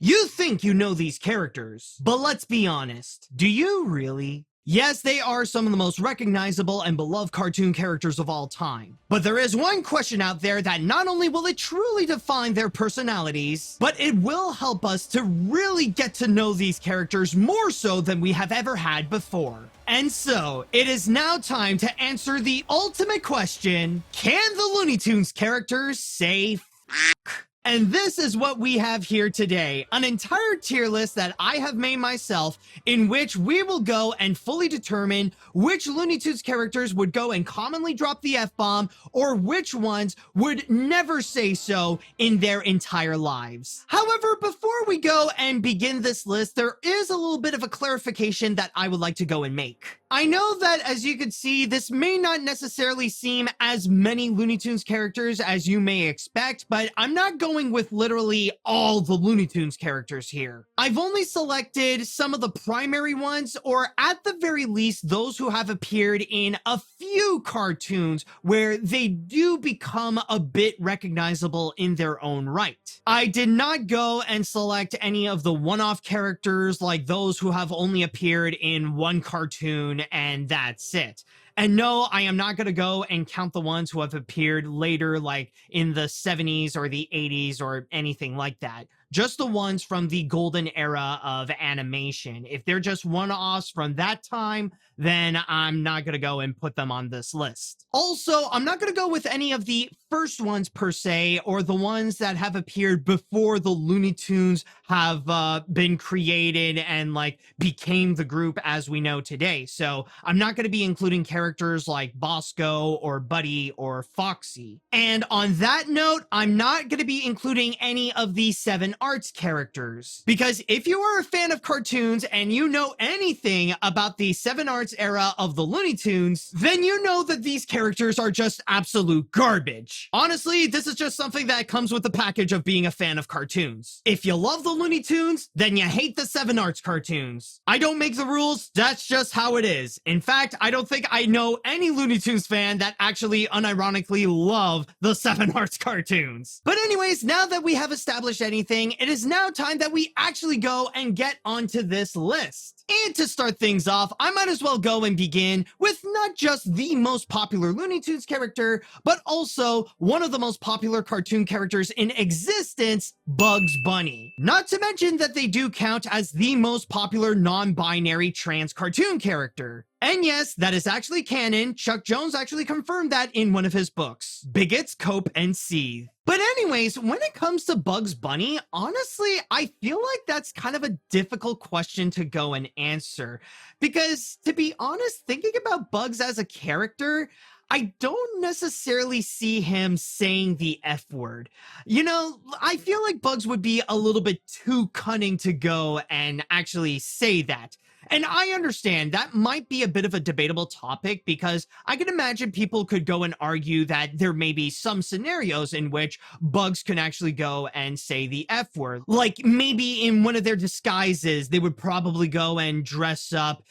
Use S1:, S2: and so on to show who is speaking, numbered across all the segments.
S1: You think you know these characters, but let's be honest, do you really? Yes, they are some of the most recognizable and beloved cartoon characters of all time. But there is one question out there that not only will it truly define their personalities, but it will help us to really get to know these characters more so than we have ever had before. And so, it is now time to answer the ultimate question: can the Looney Tunes characters say f**k? And this is what we have here today, an entire tier list that I have made myself, in which we will go and fully determine which Looney Tunes characters would go and commonly drop the F-bomb, or which ones would never say so in their entire lives. However, before we go and begin this list, there is a little bit of a clarification that I would like to go and make. I know that, as you can see, this may not necessarily seem as many Looney Tunes characters as you may expect, but I'm not going with literally all the Looney Tunes characters here. I've only selected some of the primary ones, or at the very least, those who have appeared in a few cartoons where they do become a bit recognizable in their own right. I did not go and select any of the one-off characters like those who have only appeared in one cartoon and that's it. And no, I am not going to go and count the ones who have appeared later, like in the 70s or the 80s or anything like that. Just the ones from the golden era of animation. If they're just one-offs from that time, then I'm not going to go and put them on this list. Also, I'm not going to go with any of the first ones per se, or the ones that have appeared before the Looney Tunes have been created and like became the group as we know today. So I'm not going to be including characters like Bosco or Buddy or Foxy. And on that note, I'm not going to be including any of the Seven Arts characters, because if you are a fan of cartoons and you know anything about the Seven Arts era of the Looney Tunes, then you know that these characters are just absolute garbage. Honestly, this is just something that comes with the package of being a fan of cartoons. If you love the Looney Tunes, then you hate the Seven Arts cartoons. I don't make the rules, that's just how it is. In fact, I don't think I know any Looney Tunes fan that actually unironically love the Seven Arts cartoons. But anyways, now that we have established anything, it is now time that we actually go and get onto this list. And to start things off, I might as well go and begin with not just the most popular Looney Tunes character, but also one of the most popular cartoon characters in existence, Bugs Bunny. Not to mention that they do count as the most popular non-binary trans cartoon character. And yes, that is actually canon. Chuck Jones actually confirmed that in one of his books, Bigots, Cope, and Seethe. But anyways, when it comes to Bugs Bunny, honestly, I feel like that's kind of a difficult question to go and answer. Because to be honest, thinking about Bugs as a character, I don't necessarily see him saying the F word. You know, I feel like Bugs would be a little bit too cunning to go and actually say that. And I understand that might be a bit of a debatable topic, because I can imagine people could go and argue that there may be some scenarios in which Bugs can actually go and say the F word. Like maybe in one of their disguises, they would probably go and dress up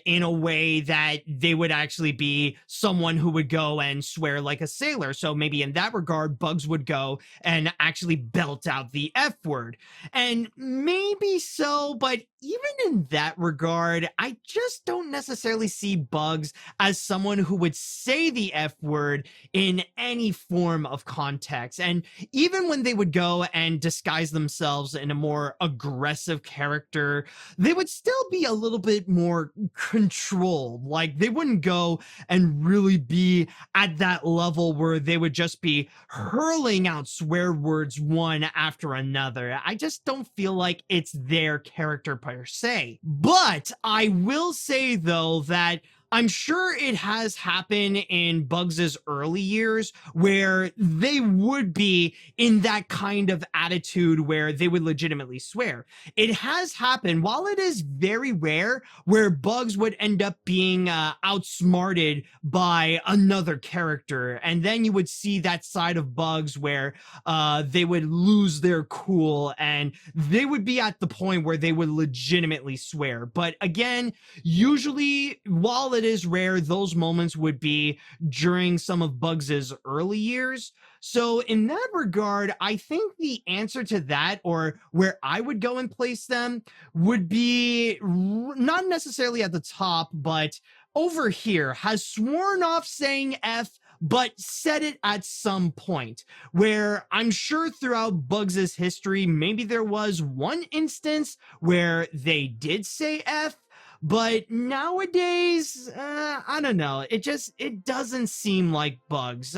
S1: in a way that they would actually be someone who would go and swear like a sailor. So maybe in that regard, Bugs would go and actually belt out the F word. And maybe so, but even in that regard, I just don't necessarily see Bugs as someone who would say the F word in any form of context. And even when they would go and disguise themselves in a more aggressive character, they would still be a little bit more controlled. Like they wouldn't go and really be at that level where they would just be hurling out swear words one after another. I just don't feel like it's their character per se. But I will say though that I'm sure it has happened in Bugs's early years where they would be in that kind of attitude where they would legitimately swear. It has happened, while it is very rare, where Bugs would end up being outsmarted by another character. And then you would see that side of Bugs where they would lose their cool and they would be at the point where they would legitimately swear. But again, usually, while while it is rare, those moments would be during some of Bugs's early years. So in that regard, I think the answer to that, or where I would go and place them, would be not necessarily at the top, but over here, has sworn off saying F, but said it at some point, where I'm sure throughout Bugs's history, maybe there was one instance where they did say F, but nowadays, I don't know. It doesn't seem like Bugs.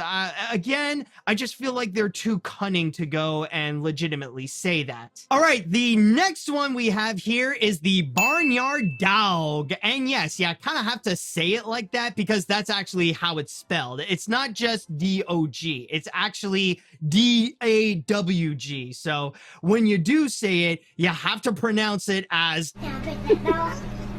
S1: Again, I just feel like they're too cunning to go and legitimately say that. All right, the next one we have here is the Barnyard Dog. And yes, yeah, I kind of have to say it like that because that's actually how it's spelled. It's not just D-O-G. It's actually D-A-W-G. So when you do say it, you have to pronounce it as...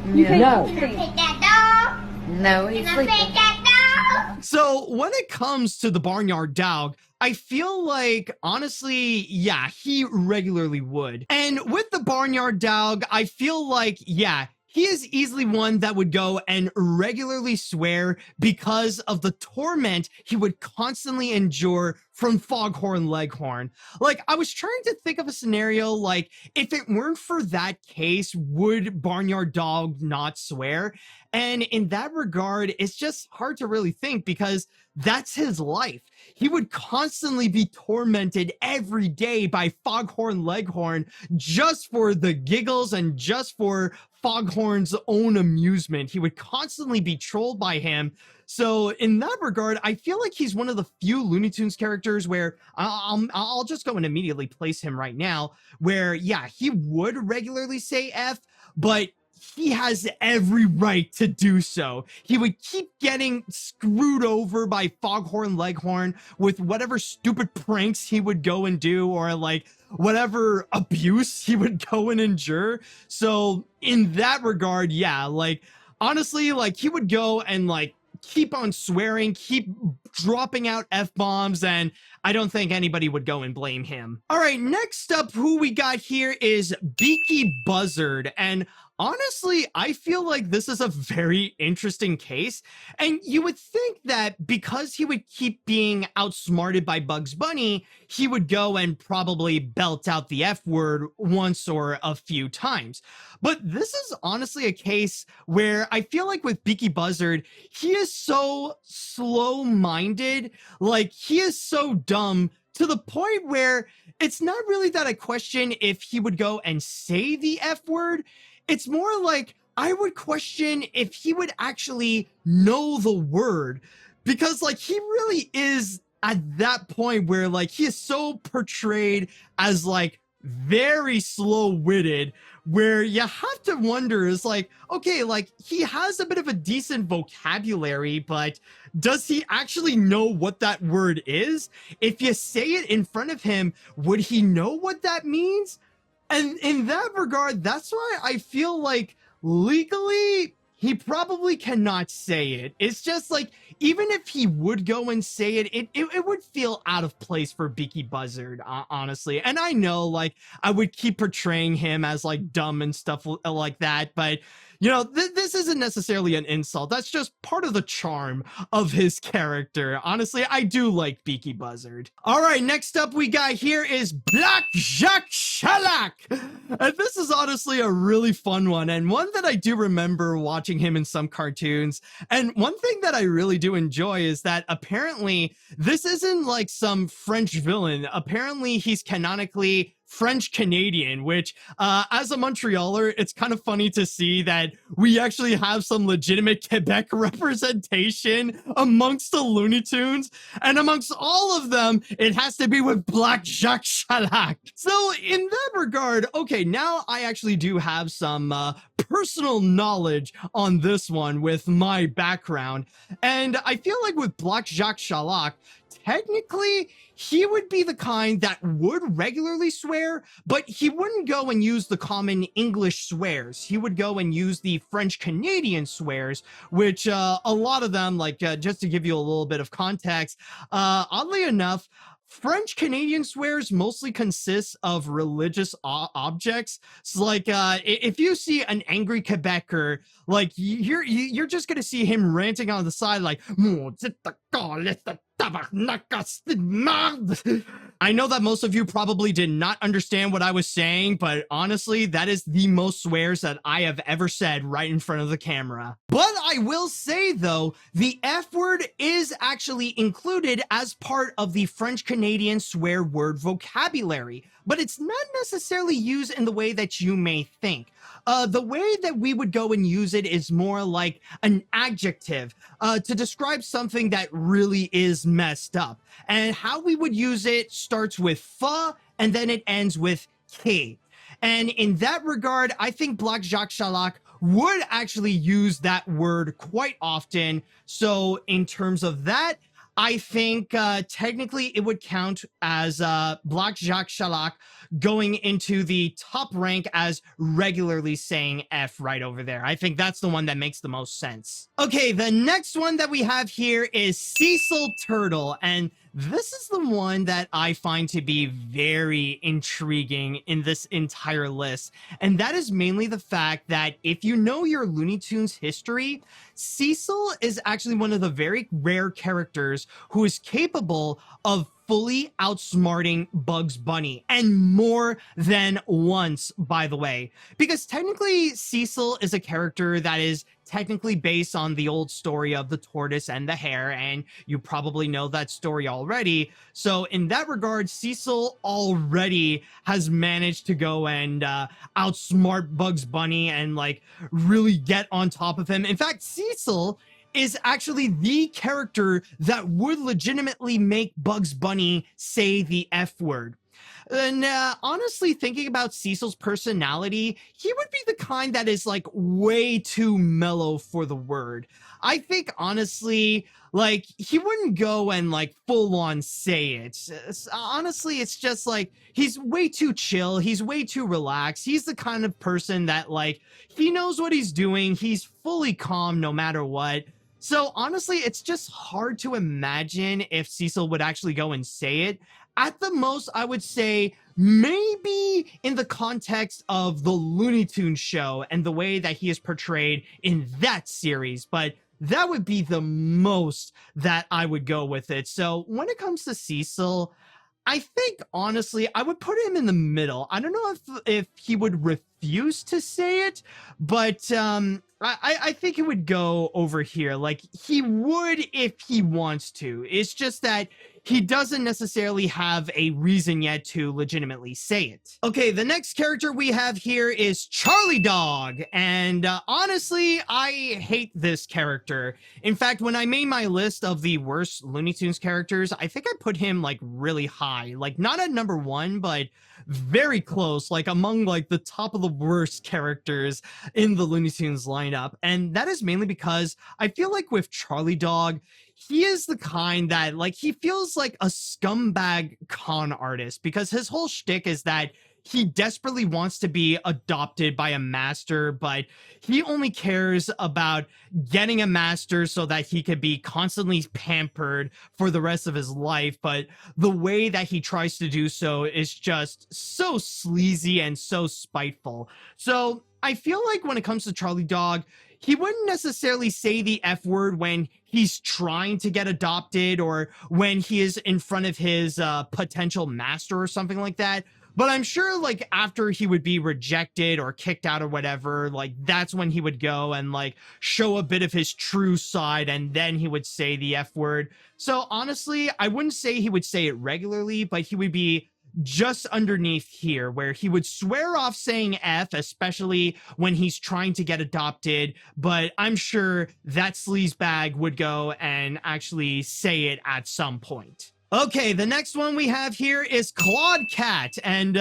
S2: No.
S3: Can I pet that dog?
S2: No, he's
S3: Can I
S2: sleeping.
S3: pet that dog?
S1: So when it comes to the Barnyard Dog, I feel like, honestly, yeah, he regularly would. And with the Barnyard Dog, I feel like, yeah, he is easily one that would go and regularly swear because of the torment he would constantly endure from Foghorn Leghorn. Like, I was trying to think of a scenario, like, if it weren't for that case, would Barnyard Dog not swear? And in that regard, it's just hard to really think because that's his life. He would constantly be tormented every day by Foghorn Leghorn just for the giggles and just for Foghorn's own amusement. He would constantly be trolled by him. So in that regard, I feel like he's one of the few Looney Tunes characters where I'll just go and immediately place him right now, where, yeah, he would regularly say F, but he has every right to do so. He would keep getting screwed over by Foghorn Leghorn with whatever stupid pranks he would go and do, or like whatever abuse he would go and endure. So in that regard, yeah, like honestly, like he would go and like keep on swearing, keep dropping out F-bombs, and I don't think anybody would go and blame him. All right, next up, who we got here is Beaky Buzzard. And honestly, I feel like this is a very interesting case. And you would think that because he would keep being outsmarted by Bugs Bunny, he would go and probably belt out the F word once or a few times. But this is honestly a case where I feel like with Beaky Buzzard, he is so slow-minded, like he is so dumb to the point where it's not really that I question if he would go and say the F word. It's more like I would question if he would actually know the word, because like he really is at that point where like he is so portrayed as like very slow-witted, where you have to wonder is like, okay, like he has a bit of a decent vocabulary, but does he actually know what that word is? If you say it in front of him, would he know what that means? And in that regard, that's why I feel like legally, he probably cannot say it. It's just like, even if he would go and say it, it would feel out of place for Beaky Buzzard, honestly. And I know, like, I would keep portraying him as, like, dumb and stuff like that, but, you know, this isn't necessarily an insult. That's just part of the charm of his character. Honestly, I do like Beaky Buzzard. All right, next up we got here is Black Jacques Shalak. And this is honestly a really fun one, and one that I do remember watching him in some cartoons. And one thing that I really do enjoy is that apparently this isn't like some French villain. Apparently he's canonically French Canadian, which as a Montrealer, it's kind of funny to see that we actually have some legitimate Quebec representation amongst the Looney Tunes, and amongst all of them, it has to be with Black Jacques Chalac. So in that regard, okay, now I actually do have some personal knowledge on this one with my background, and I feel like with Black Jacques Chalac, technically, he would be the kind that would regularly swear, but he wouldn't go and use the common English swears. He would go and use the French Canadian swears, which a lot of them, like just to give you a little bit of context, oddly enough, French Canadian swears mostly consist of religious objects. So like if you see an angry Quebecer, like you're just gonna see him ranting on the side like I know that most of you probably did not understand what I was saying, but honestly, that is the most swears that I have ever said right in front of the camera. But I will say though, the F word is actually included as part of the French Canadian swear word vocabulary, but it's not necessarily used in the way that you may think. The way that we would go and use it is more like an adjective to describe something that really is messed up. And how we would use it starts with fa and then it ends with k. And in that regard, I think Black Jacques Chalac would actually use that word quite often. So in terms of that, I think technically it would count as Black Jacques Chalac going into the top rank as regularly saying F right over there. I think that's the one that makes the most sense. Okay, the next one that we have here is Cecil Turtle, and this is the one that I find to be very intriguing in this entire list. And that is mainly the fact that if you know your Looney Tunes history, Cecil is actually one of the very rare characters who is capable of fully outsmarting Bugs Bunny, and more than once, by the way. Because technically, Cecil is a character that is technically based on the old story of the tortoise and the hare, and you probably know that story already. So in that regard, Cecil already has managed to go and outsmart Bugs Bunny and like really get on top of him. In fact, Cecil is actually the character that would legitimately make Bugs Bunny say the F word. And honestly, thinking about Cecil's personality, he would be the kind that is like way too mellow for the word. I think honestly, like he wouldn't go and like full on say it. Honestly, it's just like he's way too chill. He's way too relaxed. He's the kind of person that like he knows what he's doing. He's fully calm no matter what. So honestly, it's just hard to imagine if Cecil would actually go and say it. At the most, I would say maybe in the context of the Looney Tunes show and the way that he is portrayed in that series, but that would be the most that I would go with it. So when it comes to Cecil, I think honestly, I would put him in the middle. I don't know if he would refuse to say it, but I think he would go over here. Like he would if he wants to. It's just that he doesn't necessarily have a reason yet to legitimately say it. Okay, the next character we have here is Charlie Dog. And honestly, I hate this character. In fact, when I made my list of the worst Looney Tunes characters, I think I put him like really high. Like not at number 1, but very close, like among like the top of the worst characters in the Looney Tunes lineup. And that is mainly because I feel like with Charlie Dog, he is the kind that like he feels like a scumbag con artist, because his whole shtick is that he desperately wants to be adopted by a master, but he only cares about getting a master so that he could be constantly pampered for the rest of his life. But the way that he tries to do so is just so sleazy and so spiteful. So I feel like when it comes to Charlie Dog, he wouldn't necessarily say the F word when he's trying to get adopted or when he is in front of his potential master or something like that. But I'm sure like after he would be rejected or kicked out or whatever, like that's when he would go and like show a bit of his true side, and then he would say the F word. So honestly, I wouldn't say he would say it regularly, but he would be just underneath here where he would swear off saying F, especially when he's trying to get adopted. But I'm sure that sleazebag would go and actually say it at some point. Okay, the next one we have here is Claude Cat, and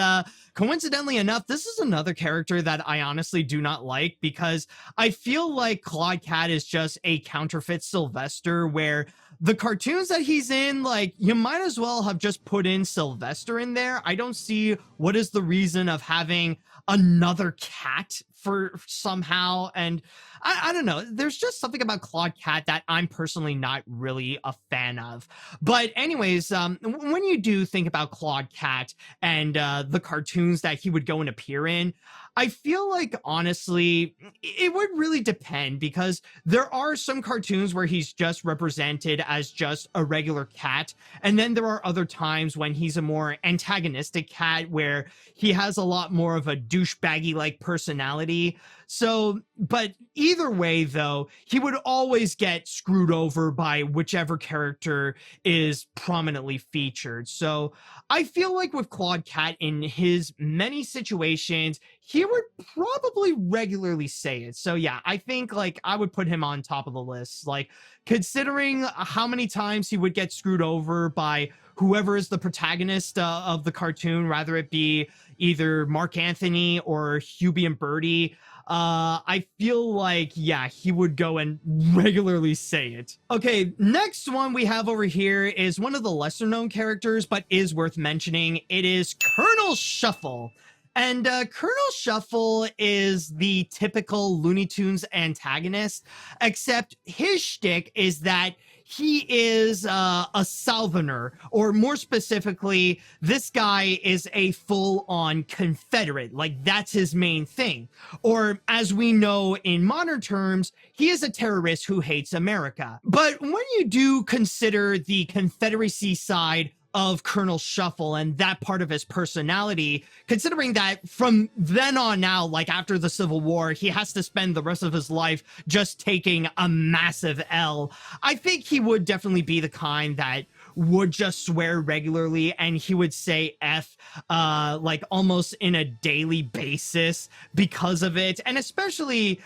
S1: coincidentally enough, this is another character that I honestly do not like, because I feel like Claude Cat is just a counterfeit Sylvester, where the cartoons that he's in, like, you might as well have just put in Sylvester in there. I don't see what is the reason of having another cat for somehow. And I don't know. There's just something about Claude Cat that I'm personally not really a fan of. But anyways, when you do think about Claude Cat and the cartoons that he would go and appear in, I feel like honestly, it would really depend, because there are some cartoons where he's just represented as just a regular cat. And then there are other times when he's a more antagonistic cat where he has a lot more of a douchebaggy like personality. So, but either way, though, he would always get screwed over by whichever character is prominently featured. So I feel like with Claude Cat, in his many situations, he would probably regularly say it. So yeah, I think like I would put him on top of the list. Like, considering how many times he would get screwed over by whoever is the protagonist of the cartoon, rather it be either Mark Anthony or Hubie and Bertie, I feel like, yeah, he would go and regularly say it. Okay, next one we have over here is one of the lesser known characters, but is worth mentioning. It is Colonel Shuffle. And Colonel Shuffle is the typical Looney Tunes antagonist, except his shtick is that he is a Southerner, or more specifically, this guy is a full-on Confederate. Like, that's his main thing. Or, as we know in modern terms, he is a terrorist who hates America. But when you do consider the Confederacy side of Colonel Shuffle and that part of his personality, considering that from then on now, like after the Civil War, he has to spend the rest of his life just taking a massive L, I think he would definitely be the kind that would just swear regularly, and he would say F like almost in a daily basis because of it. And especially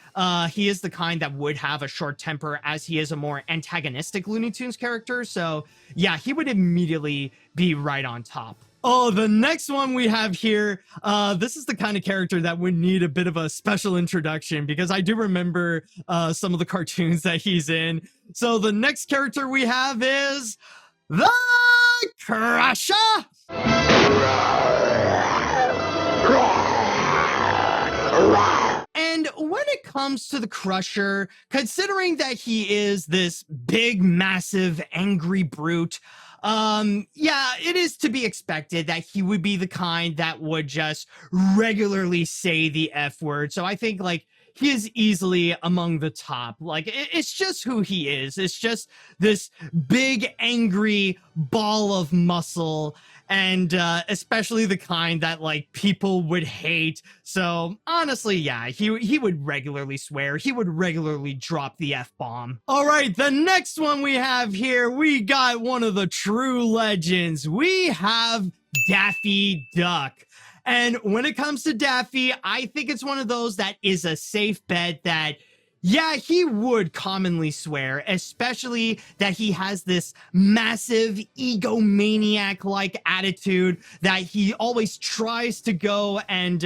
S1: he is the kind that would have a short temper, as he is a more antagonistic Looney Tunes character. So yeah, he would immediately be right on top. Oh, the next one we have here, this is the kind of character that would need a bit of a special introduction, because I do remember some of the cartoons that he's in. So the next character we have is the Crusher! And when it comes to the Crusher, considering that he is this big, massive, angry brute, yeah, it is to be expected that he would be the kind that would just regularly say the F word. So I think, like, he is easily among the top. Like, it's just who he is. It's just this big, angry ball of muscle, and especially the kind that, like, people would hate. So honestly, yeah, he would regularly swear. He would regularly drop the F-bomb. All right, the next one we have here, we got one of the true legends. We have Daffy Duck. And when it comes to Daffy, I think it's one of those that is a safe bet that, yeah, he would commonly swear, especially that he has this massive egomaniac-like attitude that he always tries to go and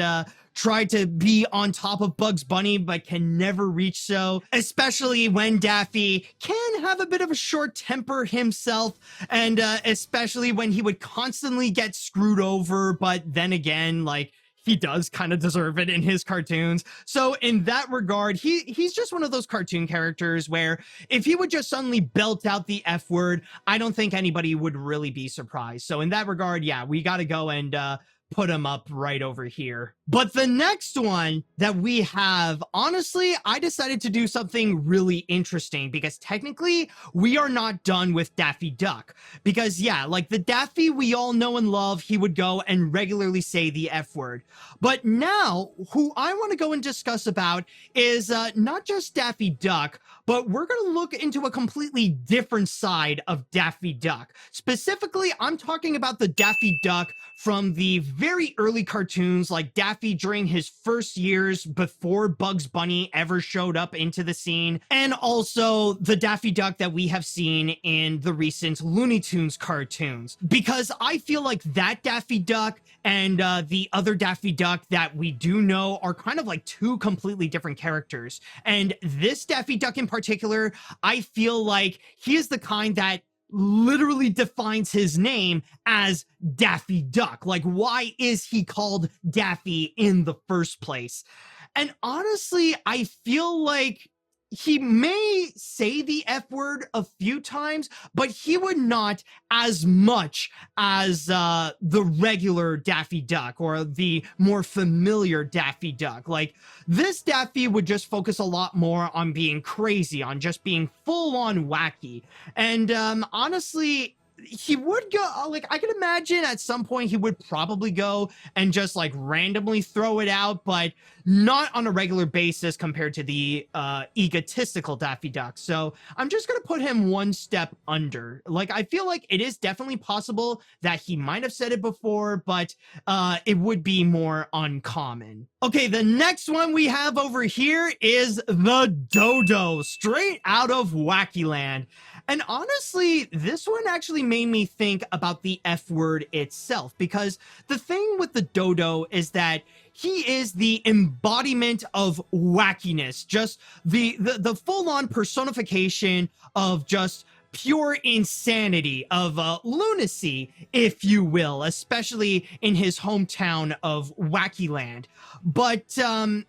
S1: try to be on top of Bugs Bunny, but can never reach so, especially when Daffy can have a bit of a short temper himself, and especially when he would constantly get screwed over, but then again, like, he does kind of deserve it in his cartoons. So in that regard, he's just one of those cartoon characters where if he would just suddenly belt out the F word, I don't think anybody would really be surprised. So in that regard, yeah, we got to go and put him up right over here. But the next one that we have, honestly, I decided to do something really interesting, because technically we are not done with Daffy Duck. Because yeah, like the Daffy we all know and love, he would go and regularly say the F word. But now, who I want to go and discuss about is not just Daffy Duck, but we're going to look into a completely different side of Daffy Duck. Specifically, I'm talking about the Daffy Duck from the very early cartoons, like Daffy during his first years before Bugs Bunny ever showed up into the scene, and also the Daffy Duck that we have seen in the recent Looney Tunes cartoons. Because I feel like that Daffy Duck and the other Daffy Duck that we do know are kind of like two completely different characters. And this Daffy Duck in particular, I feel like he is the kind that literally defines his name as Daffy Duck. Like, why is he called Daffy in the first place? And honestly, I feel like he may say the F word a few times, but he would not as much as the regular Daffy Duck or the more familiar Daffy Duck. Like, this Daffy would just focus a lot more on being crazy, on just being full on wacky. And honestly, he would go, like, I can imagine at some point he would probably go and just like randomly throw it out, but not on a regular basis compared to the egotistical Daffy Duck. So I'm just gonna put him one step under. Like, I feel like it is definitely possible that he might have said it before, but it would be more uncommon. Okay, the next one we have over here is the Dodo, straight out of Wackyland. And honestly, this one actually made me think about the F word itself, because the thing with the Dodo is that he is the embodiment of wackiness, just the full-on personification of just pure insanity, of lunacy, if you will, especially in his hometown of Wackyland. But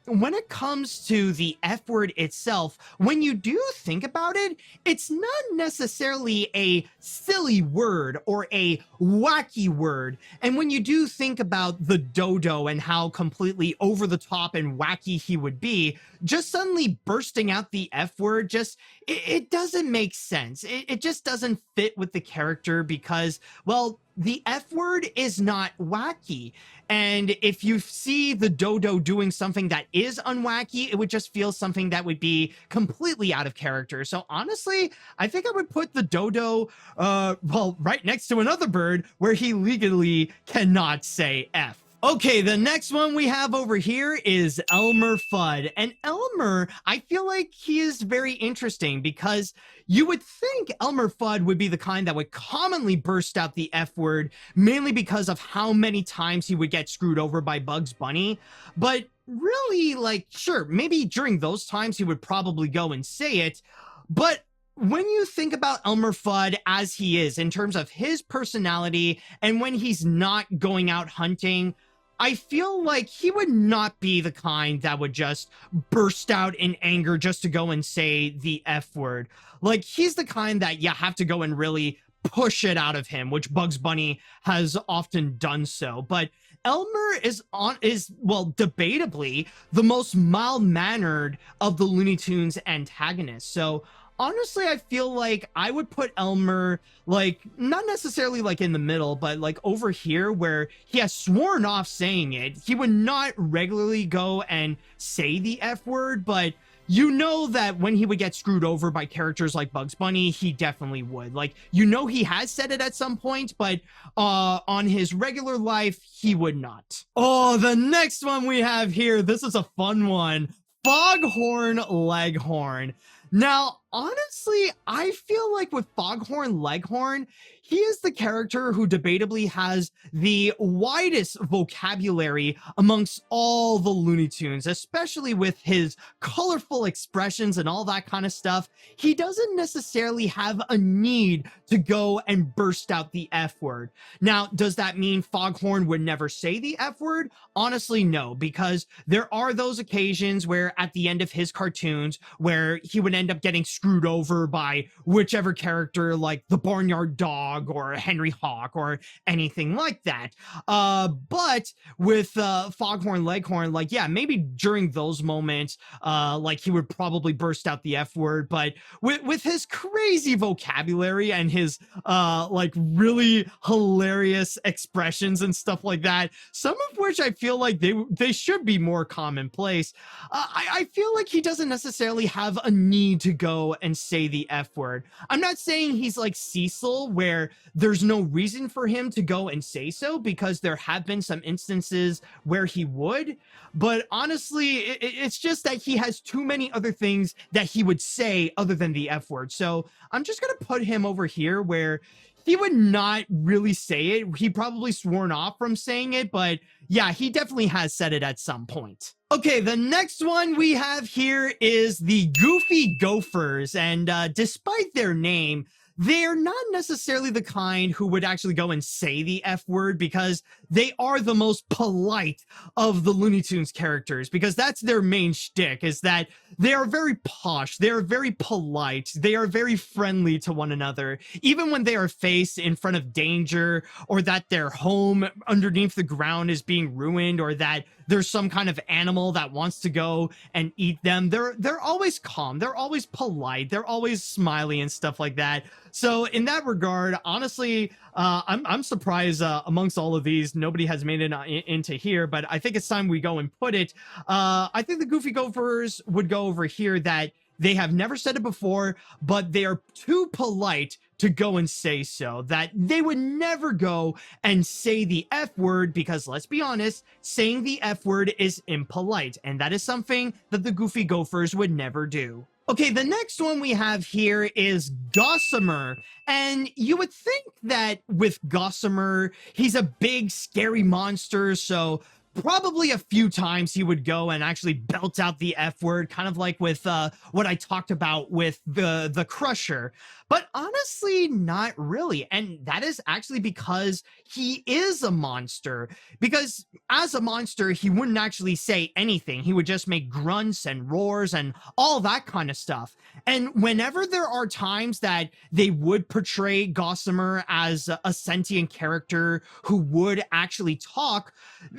S1: when it comes to the F word itself, when you do think about it, it's not necessarily a silly word or a wacky word. And when you do think about the Dodo and how completely over the top and wacky he would be, just suddenly bursting out the F word, just it doesn't make sense. It just doesn't fit with the character because, well, the F word is not wacky. And if you see the Dodo doing something that is unwacky, it would just feel something that would be completely out of character. So honestly, I think I would put the Dodo, well, right next to another bird where he legally cannot say F. Okay, the next one we have over here is Elmer Fudd. And Elmer, I feel like he is very interesting because you would think Elmer Fudd would be the kind that would commonly burst out the F word, mainly because of how many times he would get screwed over by Bugs Bunny. But really, like, sure, maybe during those times he would probably go and say it, but when you think about Elmer Fudd as he is, in terms of his personality, and when he's not going out hunting, I feel like he would not be the kind that would just burst out in anger just to go and say the F word. Like, he's the kind that you have to go and really push it out of him, which Bugs Bunny has often done so. But Elmer is well, debatably the most mild-mannered of the Looney Tunes antagonists. So honestly, I feel like I would put Elmer, like, not necessarily like in the middle, but like over here where he has sworn off saying it. He would not regularly go and say the F word, but you know that when he would get screwed over by characters like Bugs Bunny, he definitely would. Like, you know, he has said it at some point, but on his regular life, he would not. Oh, the next one we have here, this is a fun one. Foghorn Leghorn. Now, honestly, I feel like with Foghorn Leghorn, he is the character who debatably has the widest vocabulary amongst all the Looney Tunes, especially with his colorful expressions and all that kind of stuff. He doesn't necessarily have a need to go and burst out the F word. Now, does that mean Foghorn would never say the F word? Honestly, no, because there are those occasions where at the end of his cartoons where he would end up getting screwed over by whichever character, like the Barnyard Dog or Henry Hawk or anything like that. But with Foghorn Leghorn, like, yeah, maybe during those moments, like he would probably burst out the F word, but with his crazy vocabulary and his like really hilarious expressions and stuff like that, some of which I feel like they should be more commonplace, I feel like he doesn't necessarily have a need to go and say the F word. I'm not saying he's like Cecil, where there's no reason for him to go and say so, because there have been some instances where he would, but honestly, it's just that he has too many other things that he would say other than the F word. So I'm just gonna put him over here where he would not really say it. He probably sworn off from saying it, but yeah, he definitely has said it at some point. Okay, the next one we have here is the Goofy Gophers, and despite their name, they're not necessarily the kind who would actually go and say the F word, because they are the most polite of the Looney Tunes characters, because that's their main shtick, is that they are very posh, they are very polite, they are very friendly to one another, even when they are faced in front of danger, or that their home underneath the ground is being ruined, or that there's some kind of animal that wants to go and eat them. They're always calm, they're always polite, they're always smiley and stuff like that. So in that regard, honestly, I'm surprised amongst all of these, nobody has made it into here, but I think it's time we go and put it. I think the Goofy Gophers would go over here that they have never said it before, but they are too polite to go and say so, that they would never go and say the F word, because let's be honest, saying the F word is impolite, and that is something that the Goofy Gophers would never do. Okay, the next one we have here is Gossamer. And you would think that with Gossamer, he's a big, scary monster, so probably a few times he would go and actually belt out the F word, kind of like with what I talked about with the Crusher. But honestly, not really. And that is actually because he is a monster. Because as a monster, he wouldn't actually say anything. He would just make grunts and roars and all that kind of stuff. And whenever there are times that they would portray Gossamer as a sentient character who would actually talk,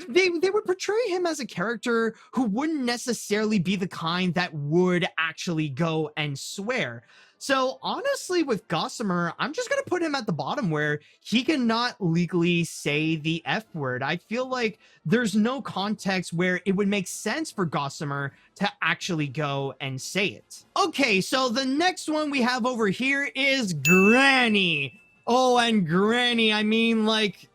S1: they would portray him as a character who wouldn't necessarily be the kind that would actually go and swear. So honestly, with Gossamer, I'm just going to put him at the bottom where he cannot legally say the F word. I feel like there's no context where it would make sense for Gossamer to actually go and say it. Okay, so the next one we have over here is Granny. Oh, and Granny, I mean, like,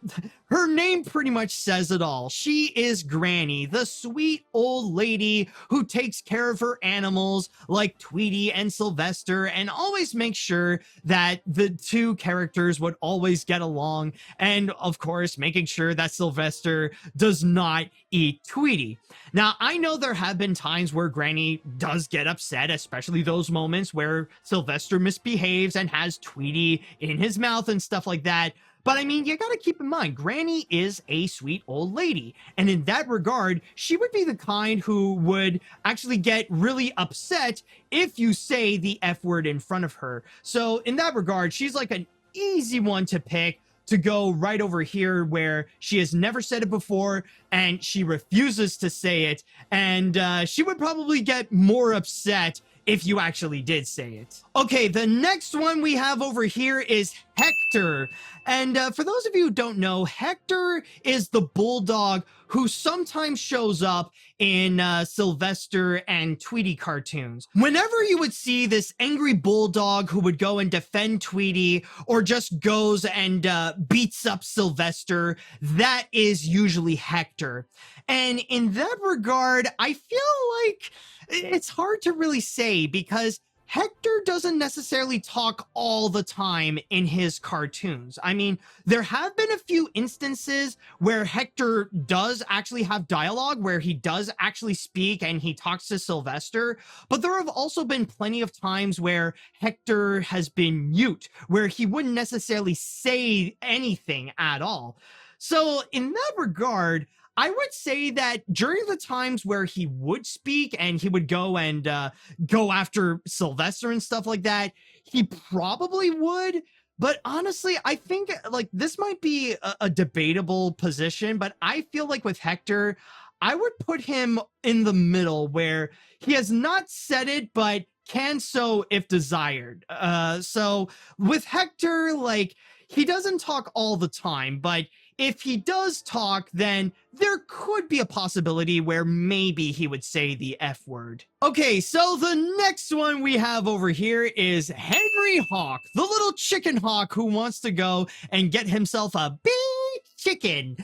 S1: her name pretty much says it all. She is Granny, the sweet old lady who takes care of her animals like Tweety and Sylvester, and always makes sure that the two characters would always get along, and of course making sure that Sylvester does not eat Tweety. Now, I know there have been times where Granny does get upset, especially those moments where Sylvester misbehaves and has Tweety in his mouth and stuff like that. But I mean, you gotta keep in mind, Granny is a sweet old lady. And in that regard, she would be the kind who would actually get really upset if you say the F word in front of her. So in that regard, she's like an easy one to pick to go right over here, where she has never said it before and she refuses to say it. And she would probably get more upset if you actually did say it. Okay, the next one we have over here is Hector. And for those of you who don't know, Hector is the bulldog who sometimes shows up in Sylvester and Tweety cartoons. Whenever you would see this angry bulldog who would go and defend Tweety, or just goes and beats up Sylvester, that is usually Hector. And in that regard, I feel like it's hard to really say, because Hector doesn't necessarily talk all the time in his cartoons. I mean, there have been a few instances where Hector does actually have dialogue, where he does actually speak and he talks to Sylvester, but there have also been plenty of times where Hector has been mute, where he wouldn't necessarily say anything at all. So in that regard, I would say that during the times where he would speak and he would go and go after Sylvester and stuff like that, he probably would. But honestly, I think like this might be a debatable position, but I feel like with Hector, I would put him in the middle, where he has not said it, but can so if desired. So with Hector, like, he doesn't talk all the time, but if he does talk, then there could be a possibility where maybe he would say the F word. Okay, so the next one we have over here is Henry Hawk, the little chicken hawk who wants to go and get himself a big chicken.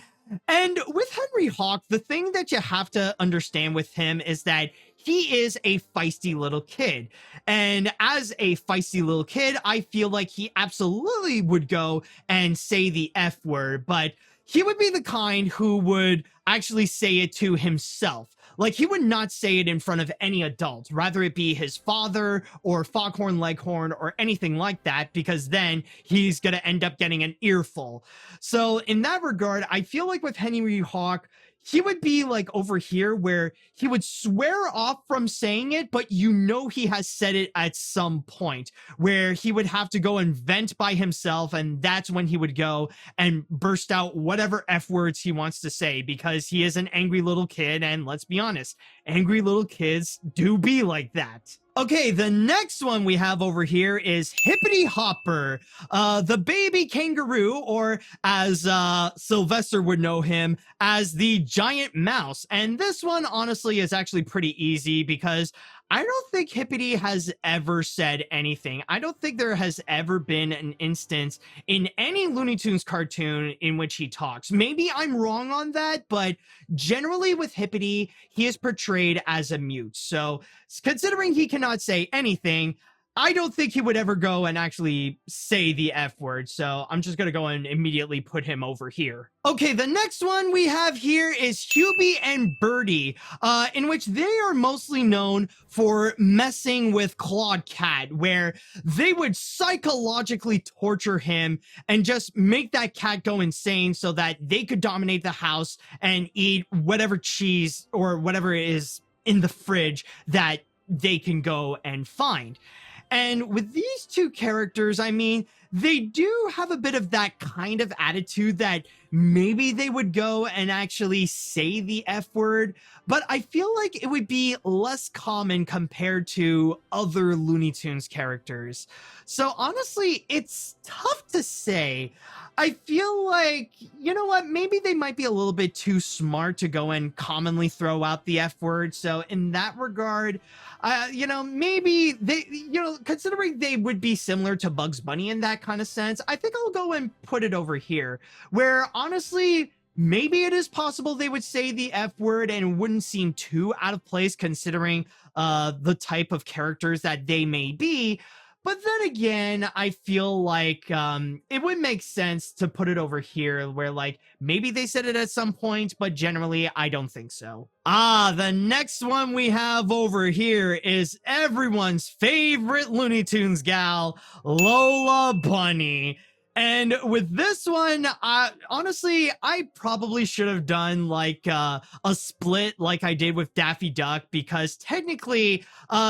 S1: And with Henry Hawk, the thing that you have to understand with him is that he is a feisty little kid. And as a feisty little kid, I feel like he absolutely would go and say the F word, but he would be the kind who would actually say it to himself. Like, he would not say it in front of any adult, rather it be his father or Foghorn Leghorn or anything like that, because then he's gonna end up getting an earful. So in that regard, I feel like with Henry Hawk, he would be like over here where he would swear off from saying it, but you know he has said it at some point, where he would have to go and vent by himself, and that's when he would go and burst out whatever F words he wants to say, because he is an angry little kid, and let's be honest, angry little kids do be like that. Okay, the next one we have over here is Hippity Hopper, the baby kangaroo, or as Sylvester would know him, as the giant mouse. And this one, honestly, is actually pretty easy because I don't think Hippity has ever said anything. I don't think there has ever been an instance in any Looney Tunes cartoon in which he talks. Maybe I'm wrong on that, but generally with Hippity, he is portrayed as a mute. So considering he cannot say anything, I don't think he would ever go and actually say the F word, so I'm just gonna go and immediately put him over here. Okay, the next one we have here is Hubie and Birdie, in which they are mostly known for messing with Claude Cat, where they would psychologically torture him and just make that cat go insane so that they could dominate the house and eat whatever cheese or whatever is in the fridge that they can go and find. And with these two characters, I mean, they do have a bit of that kind of attitude that maybe they would go and actually say the F word, but I feel like it would be less common compared to other Looney Tunes characters. So honestly, it's tough to say. I feel like, you know what, maybe they might be a little bit too smart to go and commonly throw out the F word. So in that regard, maybe they, considering they would be similar to Bugs Bunny in that kind of sense, I think I'll go and put it over here, where honestly, maybe it is possible they would say the F word and it wouldn't seem too out of place considering the type of characters that they may be. But then again, I feel like it would make sense to put it over here where, like, maybe they said it at some point, but generally, I don't think so. The next one we have over here is everyone's favorite Looney Tunes gal, Lola Bunny. And with this one, honestly, I probably should have done like a split like I did with Daffy Duck, because technically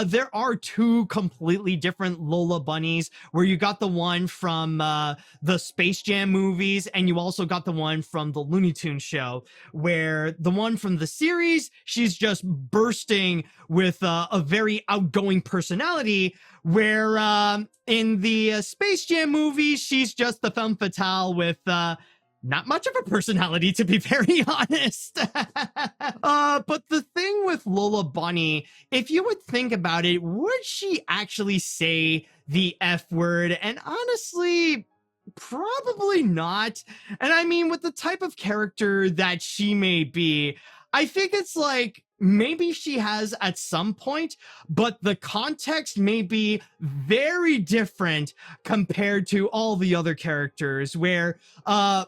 S1: there are two completely different Lola Bunnies, where you got the one from the Space Jam movies and you also got the one from the Looney Tunes show, where the one from the series, she's just bursting with a very outgoing personality, where in the Space Jam movie, she's just the femme fatale with not much of a personality, to be very honest. But the thing with Lola Bunny, if you would think about it, would she actually say the F word? And honestly, probably not. And I mean, with the type of character that she may be, I think it's like, maybe she has at some point, but the context may be very different compared to all the other characters, where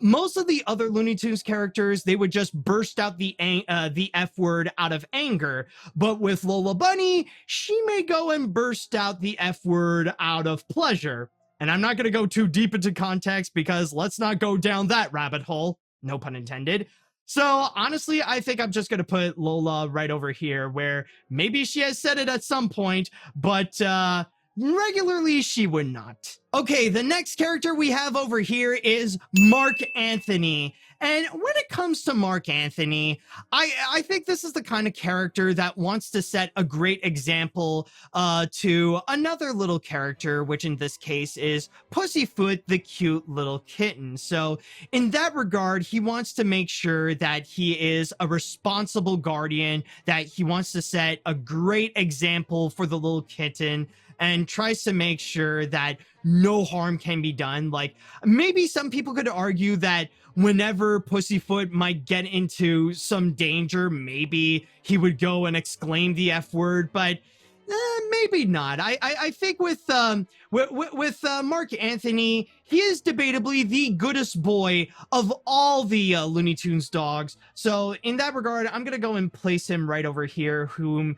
S1: most of the other Looney Tunes characters, they would just burst out the F word out of anger. But with Lola Bunny, she may go and burst out the F word out of pleasure. And I'm not going to go too deep into context because let's not go down that rabbit hole. No pun intended. So honestly, I think I'm just going to put Lola right over here, where maybe she has said it at some point, but regularly she would not. Okay, the next character we have over here is Mark Anthony. And when it comes to Mark Anthony, I think this is the kind of character that wants to set a great example to another little character, which in this case is Pussyfoot, the cute little kitten. So in that regard, he wants to make sure that he is a responsible guardian, that he wants to set a great example for the little kitten, and tries to make sure that no harm can be done. Like, maybe some people could argue that whenever Pussyfoot might get into some danger, maybe he would go and exclaim the F word, but Maybe not. I think with Mark Anthony, he is debatably the goodest boy of all the Looney Tunes dogs. So in that regard, I'm gonna go and place him right over here, whom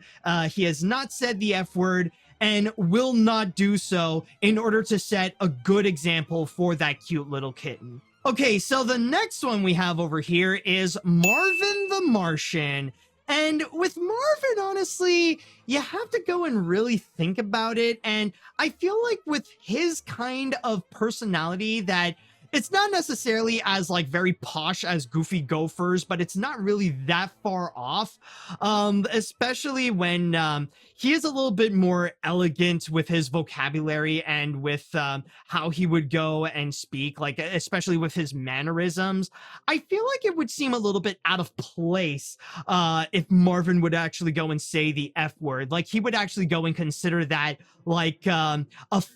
S1: he has not said the F word and will not do so in order to set a good example for that cute little kitten. Okay, so the next one we have over here is Marvin the Martian. And with Marvin, honestly, you have to go and really think about it. And I feel like with his kind of personality that it's not necessarily as like very posh as Goofy Gophers, but it's not really that far off. Especially when he is a little bit more elegant with his vocabulary and with how he would go and speak, like especially with his mannerisms. I feel like it would seem a little bit out of place if Marvin would actually go and say the F word. Like he would actually go and consider that like a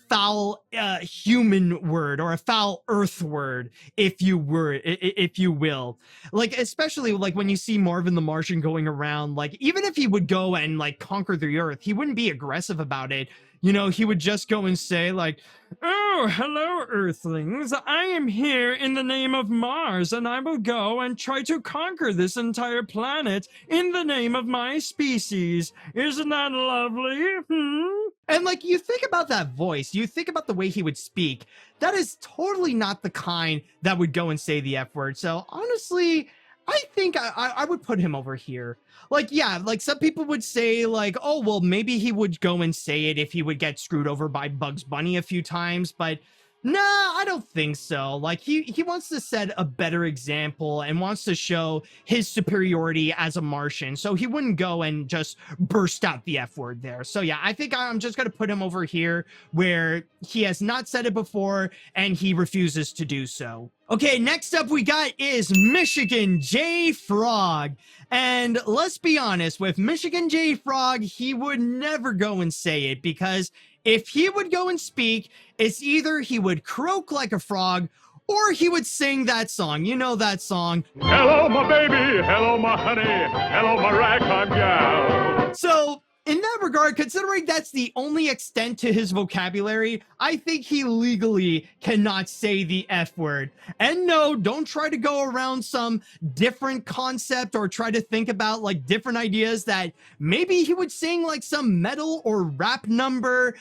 S1: foul human word or a foul earth word, if you will. Like especially like when you see Marvin the Martian going around, like even if he would go and like conquer the earth, he wouldn't be aggressive about it. You know, he would just go and say like, "Oh, hello, Earthlings. I am here in the name of Mars, and I will go and try to conquer this entire planet in the name of my species. Isn't that lovely? And like, you think about that voice, you think about the way he would speak, that is totally not the kind that would go and say the F word. So honestly, I think I would put him over here. Like, yeah, like some people would say like, oh, well, maybe he would go and say it if he would get screwed over by Bugs Bunny a few times, but nah, I don't think so. Like he wants to set a better example and wants to show his superiority as a Martian. So he wouldn't go and just burst out the F word there. So yeah, I think I'm just going to put him over here where he has not said it before and he refuses to do so. Okay, next up we got is Michigan J. Frog. And let's be honest, with Michigan J. Frog, he would never go and say it because if he would go and speak, it's either he would croak like a frog or he would sing that song. You know that song.
S2: Hello, my baby. Hello, my honey. Hello, my ragtime gal.
S1: So in that regard, considering that's the only extent to his vocabulary, I think he legally cannot say the F word. And no, don't try to go around some different concept or try to think about like different ideas that maybe he would sing like some metal or rap number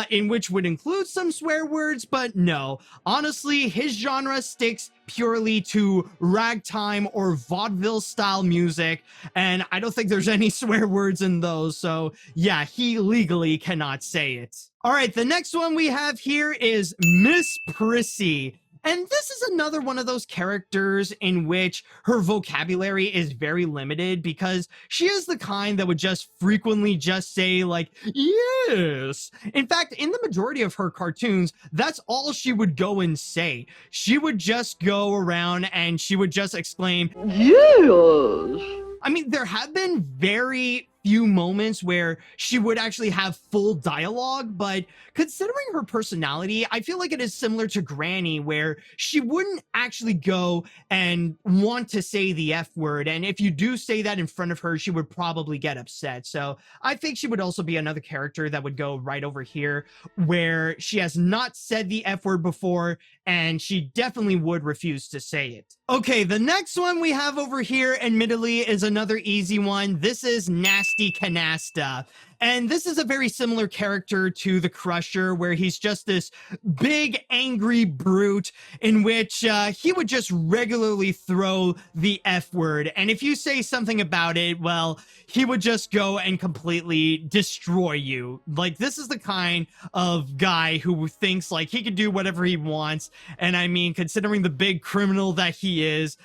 S1: in which would include some swear words, but no. Honestly, his genre sticks purely to ragtime or vaudeville style music, and I don't think there's any swear words in those, so yeah, he legally cannot say it. All right, the next one we have here is Miss Prissy. And this is another one of those characters in which her vocabulary is very limited because she is the kind that would just frequently just say like, yes. In fact, in the majority of her cartoons, that's all she would go and say. She would just go around and she would just exclaim, yes. I mean, there have been very few moments where she would actually have full dialogue, but considering her personality, I feel like it is similar to Granny, where she wouldn't actually go and want to say the F word, and if you do say that in front of her, she would probably get upset. So I think she would also be another character that would go right over here, where she has not said the F word before, and she definitely would refuse to say it. Okay, the next one we have over here, admittedly, is another easy one. This is Nasty Canasta. And this is a very similar character to the Crusher, where he's just this big, angry brute in which he would just regularly throw the F word. And if you say something about it, well, he would just go and completely destroy you. Like, this is the kind of guy who thinks, like, he could do whatever he wants. And I mean, considering the big criminal that he is,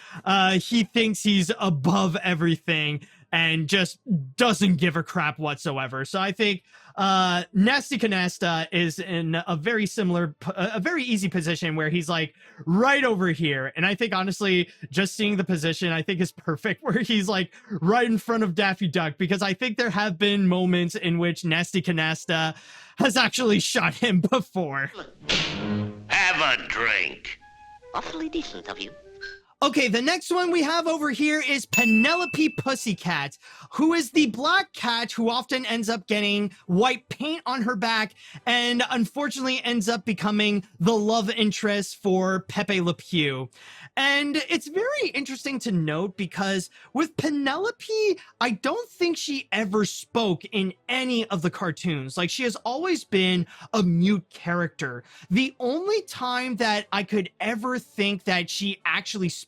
S1: he thinks he's above everything and just doesn't give a crap whatsoever. So I think Nasty Canasta is in a very similar, a very easy position where he's like right over here. And I think honestly, just seeing the position, I think is perfect, where he's like right in front of Daffy Duck, because I think there have been moments in which Nasty Canasta has actually shot him before.
S4: Have a drink. Awfully decent of you.
S1: Okay, the next one we have over here is Penelope Pussycat, who is the black cat who often ends up getting white paint on her back and unfortunately ends up becoming the love interest for Pepe Le Pew. And it's very interesting to note because with Penelope, I don't think she ever spoke in any of the cartoons. Like, she has always been a mute character. The only time that I could ever think that she actually spoke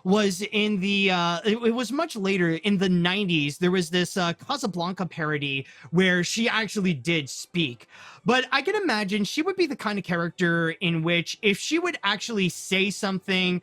S1: was in the it was much later in the 90s. There was this Casablanca parody where she actually did speak. But I can imagine she would be the kind of character in which if she would actually say something,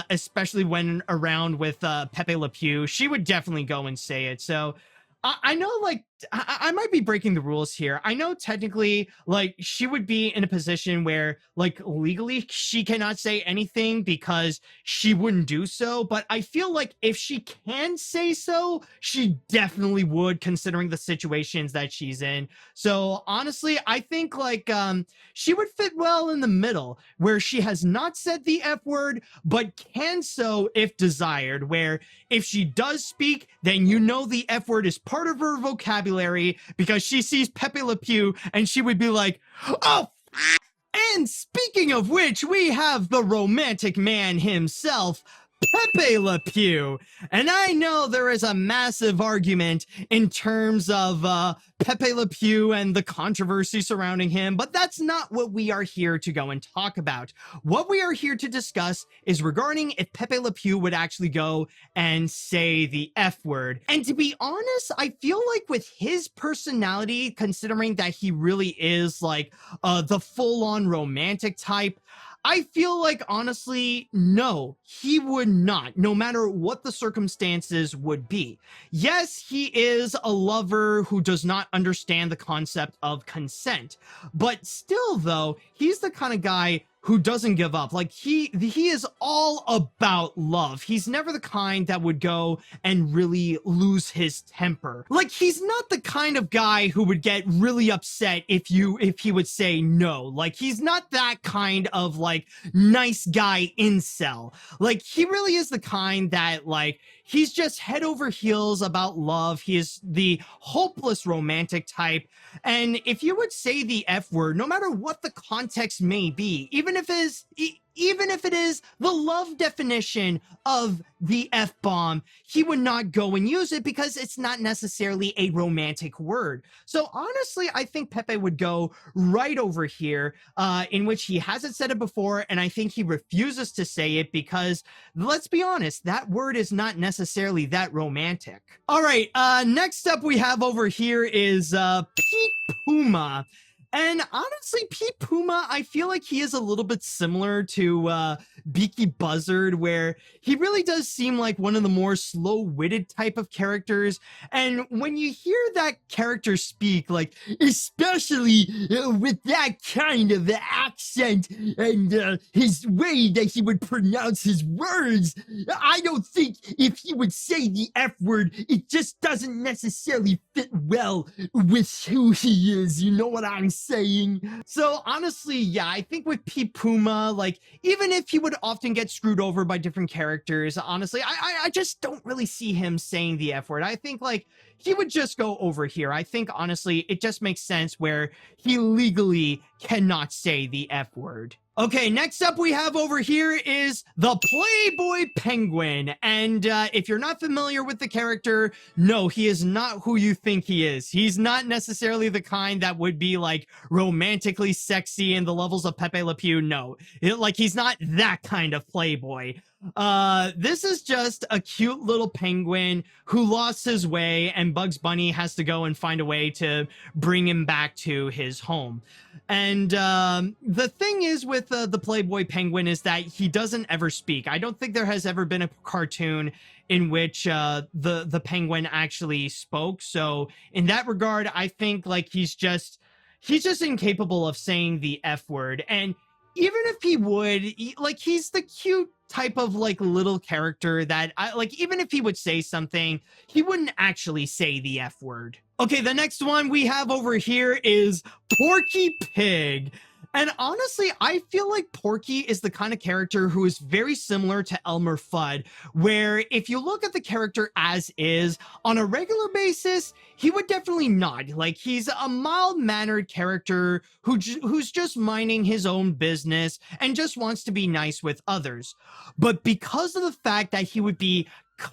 S1: especially when around with Pepe Le Pew, she would definitely go and say it. So I know, like, I might be breaking the rules here. I know technically, like, she would be in a position where, like, legally she cannot say anything because she wouldn't do so. But I feel like if she can say so, she definitely would, considering the situations that she's in. So honestly, I think, like, she would fit well in the middle, where she has not said the F word, but can so if desired, where if she does speak, then you know the F word is part of her vocabulary because she sees Pepe Le Pew and she would be like, oh, and speaking of which, we have the romantic man himself, Pepe Le Pew. And I know there is a massive argument in terms of Pepe Le Pew and the controversy surrounding him, but that's not what we are here to go and talk about. What we are here to discuss is regarding if Pepe Le Pew would actually go and say the F word. And to be honest, I feel like with his personality, considering that he really is like the full-on romantic type, I feel like, honestly, no, he would not, no matter what the circumstances would be. Yes, he is a lover who does not understand the concept of consent, but still, though, he's the kind of guy who doesn't give up. Like, he is all about love. He's never the kind that would go and really lose his temper. Like, he's not the kind of guy who would get really upset if he would say no. Like, he's not that kind of, like, nice guy incel. Like, he really is the kind that, like, he's just head over heels about love. He is the hopeless romantic type. And if you would say the F word, no matter what the context may be, even if it is the love definition of the F-bomb, he would not go and use it because it's not necessarily a romantic word. So honestly, I think Pepe would go right over here, in which he hasn't said it before, and I think he refuses to say it because, let's be honest, that word is not necessarily that romantic. All right, next up we have over here is Pete Puma. And honestly, Pete Puma, I feel like he is a little bit similar to Beaky Buzzard, where he really does seem like one of the more slow-witted type of characters. And when you hear that character speak, like, especially with that kind of accent and his way that he would pronounce his words, I don't think if he would say the F word, it just doesn't necessarily fit well with who he is. You know what I'm saying? So honestly, yeah, I think with Pete Puma, like, even if he would often get screwed over by different characters, honestly, I just don't really see him saying the F word. I think, like, he would just go over here. I think, honestly, it just makes sense where he legally cannot say the F word. Okay, next up we have over here is the Playboy Penguin. And if you're not familiar with the character, no, he is not who you think he is. He's not necessarily the kind that would be, like, romantically sexy in the levels of Pepe Le Pew. No, he's not that kind of playboy. This is just a cute little penguin who lost his way, and Bugs Bunny has to go and find a way to bring him back to his home. And the thing is with the Playboy Penguin is that he doesn't ever speak. I don't think there has ever been a cartoon in which the penguin actually spoke. So in that regard, I think, like, he's just incapable of saying the F word. And even if he would, he's the cute type of, like, little character that even if he would say something, he wouldn't actually say the F word. Okay, the next one we have over here is Porky Pig. And honestly, I feel like Porky is the kind of character who is very similar to Elmer Fudd, where if you look at the character as is, on a regular basis, he would definitely nod. Like, he's a mild-mannered character who's just minding his own business and just wants to be nice with others. But because of the fact that he would be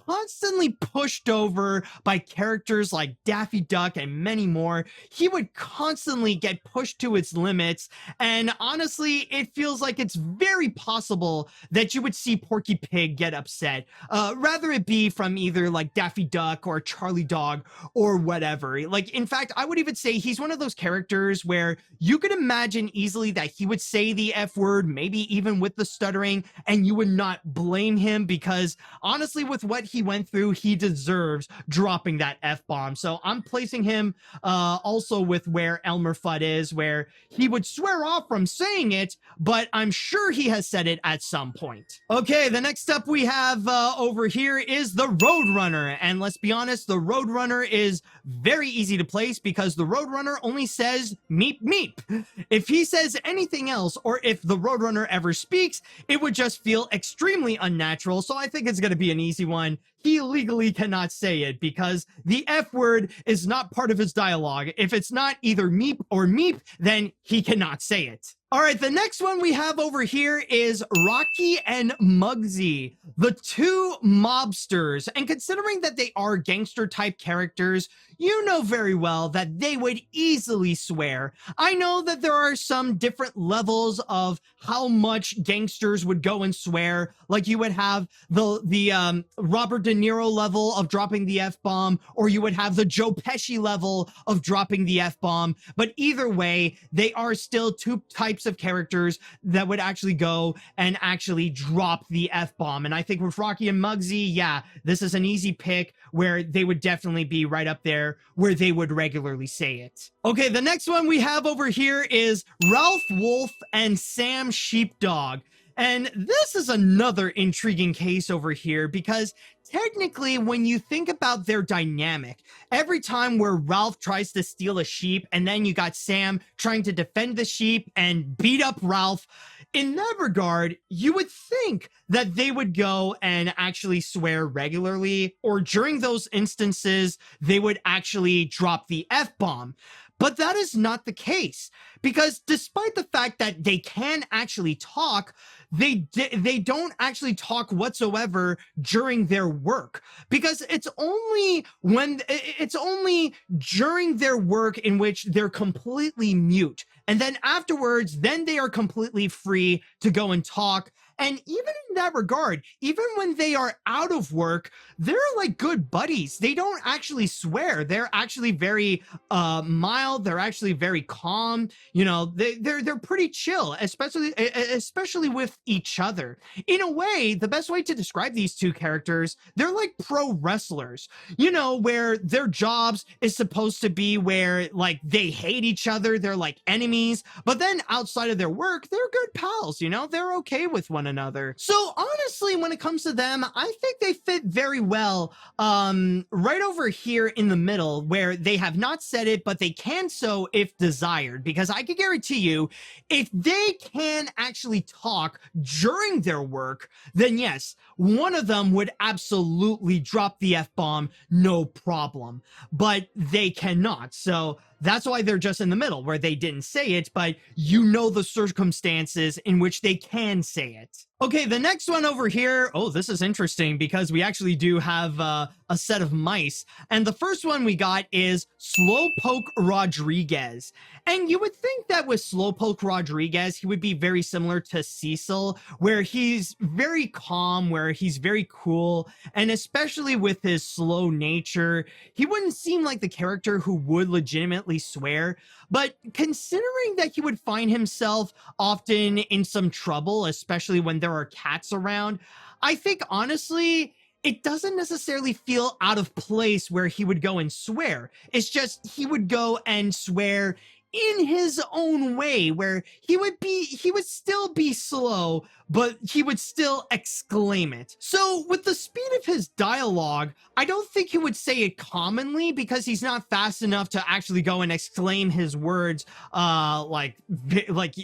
S1: constantly pushed over by characters like Daffy Duck and many more, he would constantly get pushed to its limits. And honestly, it feels like it's very possible that you would see Porky Pig get upset, rather it be from either like Daffy Duck or Charlie Dog or whatever. Like, in fact, I would even say he's one of those characters where you could imagine easily that he would say the F word, maybe even with the stuttering, and you would not blame him, because honestly, with what he went through, he deserves dropping that F-bomb. So I'm placing him also with where Elmer Fudd is, where he would swear off from saying it, but I'm sure he has said it at some point. Okay, the next up we have over here is the Roadrunner. And let's be honest, the Roadrunner is very easy to place because the Roadrunner only says meep meep. If he says anything else, or if the Roadrunner ever speaks, it would just feel extremely unnatural. So I think it's going to be an easy one. He legally cannot say it because the F word is not part of his dialogue. If it's not either meep or meep, then he cannot say it. All right, the next one we have over here is Rocky and Muggsy, the two mobsters. And considering that they are gangster type characters, you know very well that they would easily swear. I know that there are some different levels of how much gangsters would go and swear. Like, you would have the Robert De Niro level of dropping the F-bomb, or you would have the Joe Pesci level of dropping the F-bomb. But either way, they are still two types of characters that would actually go and actually drop the F-bomb. And I think with Rocky and Muggsy, yeah, this is an easy pick where they would definitely be right up there where they would regularly say it. Okay, the next one we have over here is Ralph Wolf and Sam Sheepdog. And this is another intriguing case over here because technically, when you think about their dynamic, every time where Ralph tries to steal a sheep and then you got Sam trying to defend the sheep and beat up Ralph, in that regard, you would think that they would go and actually swear regularly, or during those instances, they would actually drop the F-bomb. But that is not the case, because despite the fact that they can actually talk, they don't actually talk whatsoever during their work, because it's only during their work in which they're completely mute, and then afterwards, then they are completely free to go and talk. And even in that regard, even when they are out of work, they're like good buddies. They don't actually swear. They're actually very mild. They're actually very calm. You know, they're pretty chill, especially with each other. In a way, the best way to describe these two characters, they're like pro wrestlers, you know, where their jobs is supposed to be where like they hate each other. They're like enemies, but then outside of their work, they're good pals. You know, they're okay with one another. So honestly, when it comes to them, I think they fit very well right over here in the middle, where they have not said it, but they can so if desired, because I can guarantee you, if they can actually talk during their work, then yes, one of them would absolutely drop the F-bomb, no problem, but they cannot. So that's why they're just in the middle, where they didn't say it, but you know the circumstances in which they can say it. Okay, the next one over here, oh, this is interesting because we actually do have a set of mice. And the first one we got is Slowpoke Rodriguez. And you would think that with Slowpoke Rodriguez, he would be very similar to Cecil, where he's very calm, where he's very cool, and especially with his slow nature, he wouldn't seem like the character who would legitimately swear. But considering that he would find himself often in some trouble, especially when there are cats around, I think honestly, it doesn't necessarily feel out of place where he would go and swear. It's just he would go and swear in his own way, where he would still be slow, but he would still exclaim it. So with the speed of his dialogue, I don't think he would say it commonly because he's not fast enough to actually go and exclaim his words like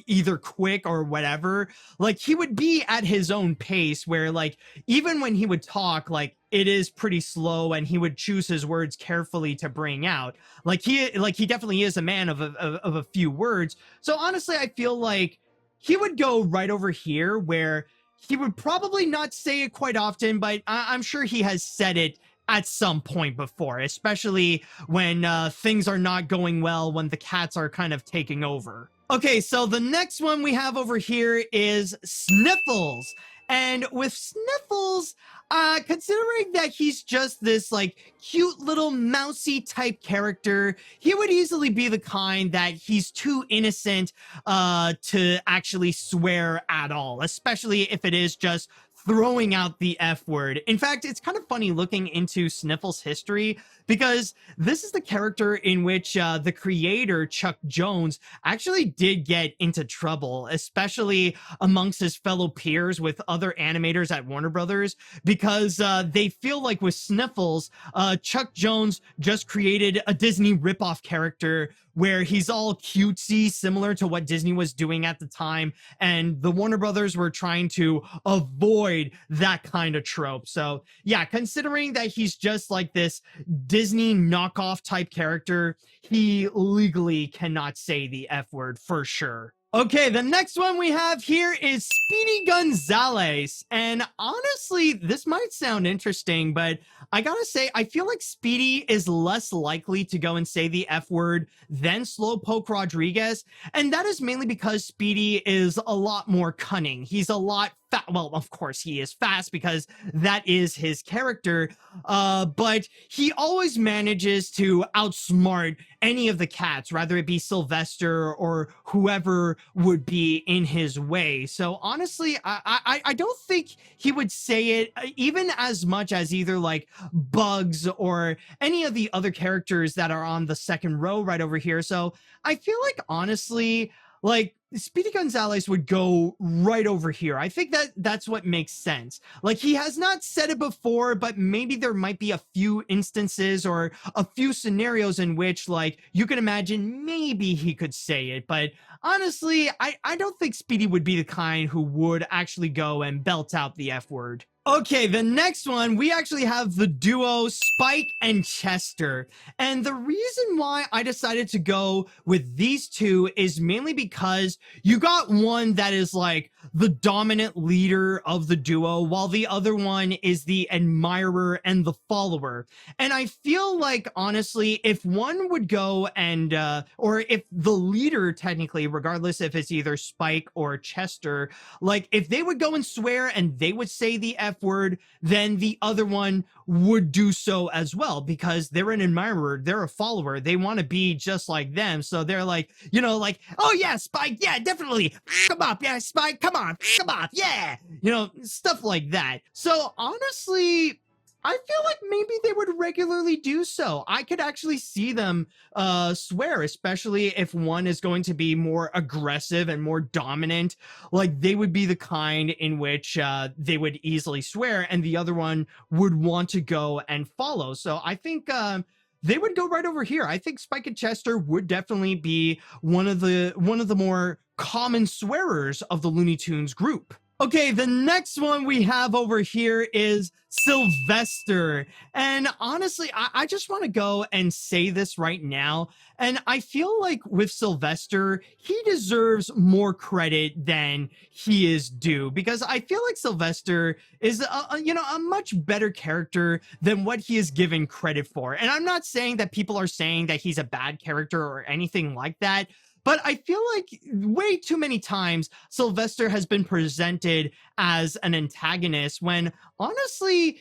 S1: either quick or whatever. Like he would be at his own pace where like even when he would talk, like it is pretty slow and he would choose his words carefully to bring out. Like he definitely is a man of a few words. So honestly, I feel like he would go right over here where he would probably not say it quite often, but I'm sure he has said it at some point before, especially when things are not going well, when the cats are kind of taking over. Okay, so the next one we have over here is Sniffles. And with Sniffles, considering that he's just this like cute little mousy type character, he would easily be the kind that he's too innocent to actually swear at all, especially if it is just throwing out the F word. In fact, it's kind of funny looking into Sniffles' history because this is the character in which the creator, Chuck Jones, actually did get into trouble, especially amongst his fellow peers with other animators at Warner Brothers, because they feel like with Sniffles, Chuck Jones just created a Disney ripoff character where he's all cutesy, similar to what Disney was doing at the time, and the Warner Brothers were trying to avoid that kind of trope. So yeah, considering that he's just like this Disney knockoff type character, he legally cannot say the F word for sure. Okay, the next one we have here is Speedy Gonzales. And honestly, this might sound interesting, but I gotta say, I feel like Speedy is less likely to go and say the F word than Slowpoke Rodriguez. And that is mainly because Speedy is a lot more cunning. He's a lot well, of course he is fast because that is his character, but he always manages to outsmart any of the cats, rather it be Sylvester or whoever would be in his way. So honestly, I don't think he would say it even as much as either like Bugs or any of the other characters that are on the second row right over here. So I feel like honestly, like Speedy Gonzales would go right over here. I think that's what makes sense. Like he has not said it before, but maybe there might be a few instances or a few scenarios in which like you can imagine maybe he could say it. But honestly, I don't think Speedy would be the kind who would actually go and belt out the F word. Okay, the next one, we actually have the duo Spike and Chester. And the reason why I decided to go with these two is mainly because you got one that is like the dominant leader of the duo, while the other one is the admirer and the follower. And I feel like, honestly, if one would go and, or if the leader, technically, regardless if it's either Spike or Chester, like if they would go and swear and they would say the F word, then the other one would do so as well, because they're an admirer, they're a follower, they want to be just like them. So they're like, you know, like, oh yeah, Spike, yeah, definitely, come up, yeah, Spike, come on, come up, yeah, you know, stuff like that. So honestly, I feel like maybe they would regularly do so. I could actually see them swear, especially if one is going to be more aggressive and more dominant. Like they would be the kind in which they would easily swear, and the other one would want to go and follow. So I think they would go right over here. I think Spike and Chester would definitely be one of the more common swearers of the Looney Tunes group. Okay, the next one we have over here is Sylvester. And honestly, I just want to go and say this right now. And I feel like with Sylvester, he deserves more credit than he is due, because I feel like Sylvester is a much better character than what he is given credit for. And I'm not saying that people are saying that he's a bad character or anything like that, but I feel like way too many times Sylvester has been presented as an antagonist when honestly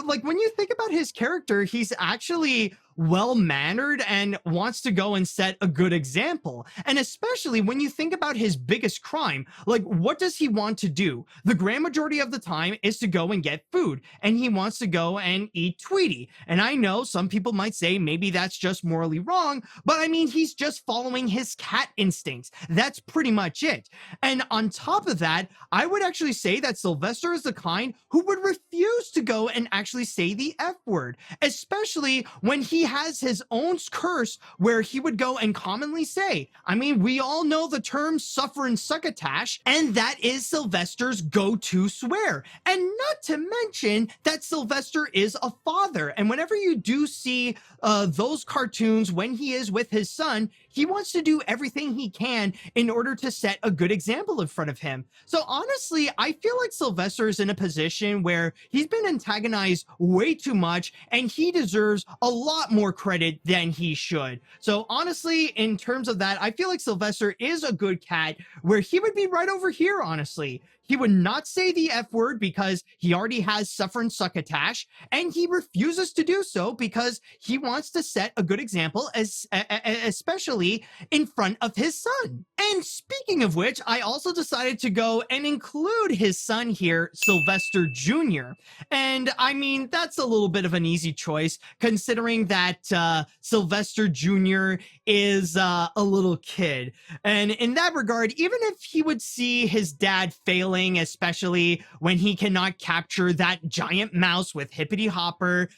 S1: like, when you think about his character, he's actually well-mannered and wants to go and set a good example. And especially when you think about his biggest crime, like, what does he want to do? The grand majority of the time is to go and get food, and he wants to go and eat Tweety. And I know some people might say maybe that's just morally wrong, but I mean, he's just following his cat instincts. That's pretty much it. And on top of that, I would actually say that Sylvester is the kind who would refuse to go and actually say the F word, especially when he has his own curse where he would go and commonly say, I mean, we all know the term suffer and succotash, and that is Sylvester's go-to swear. And not to mention that Sylvester is a father, and whenever you do see those cartoons when he is with his son, he wants to do everything he can in order to set a good example in front of him. So honestly, I feel like Sylvester is in a position where he's been antagonized way too much, and he deserves a lot more credit than he should. So honestly, in terms of that, I feel like Sylvester is a good cat where he would be right over here, honestly. He would not say the F word because he already has suffer and succotash, and he refuses to do so because he wants to set a good example, especially in front of his son. And speaking of which, I also decided to go and include his son here, Sylvester Jr. And I mean, that's a little bit of an easy choice considering that Sylvester Jr. is a little kid. And in that regard, even if he would see his dad failing, especially when he cannot capture that giant mouse with Hippity Hopper,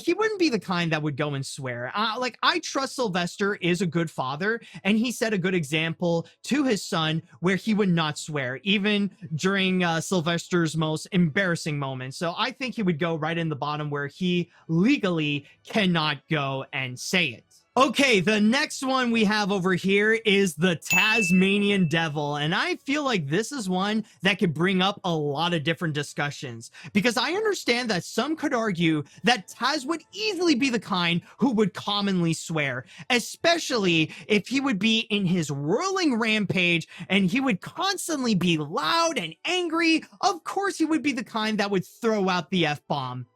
S1: he wouldn't be the kind that would go and swear. Like, I trust Sylvester is a good father, and he set a good example to his son where he would not swear, even during Sylvester's most embarrassing moments. So I think he would go right in the bottom where he legally cannot go and say it. Okay, the next one we have over here is the Tasmanian Devil, and I feel like this is one that could bring up a lot of different discussions, because I understand that some could argue that Taz would easily be the kind who would commonly swear, especially if he would be in his whirling rampage and he would constantly be loud and angry. Of course, he would be the kind that would throw out the F-bomb.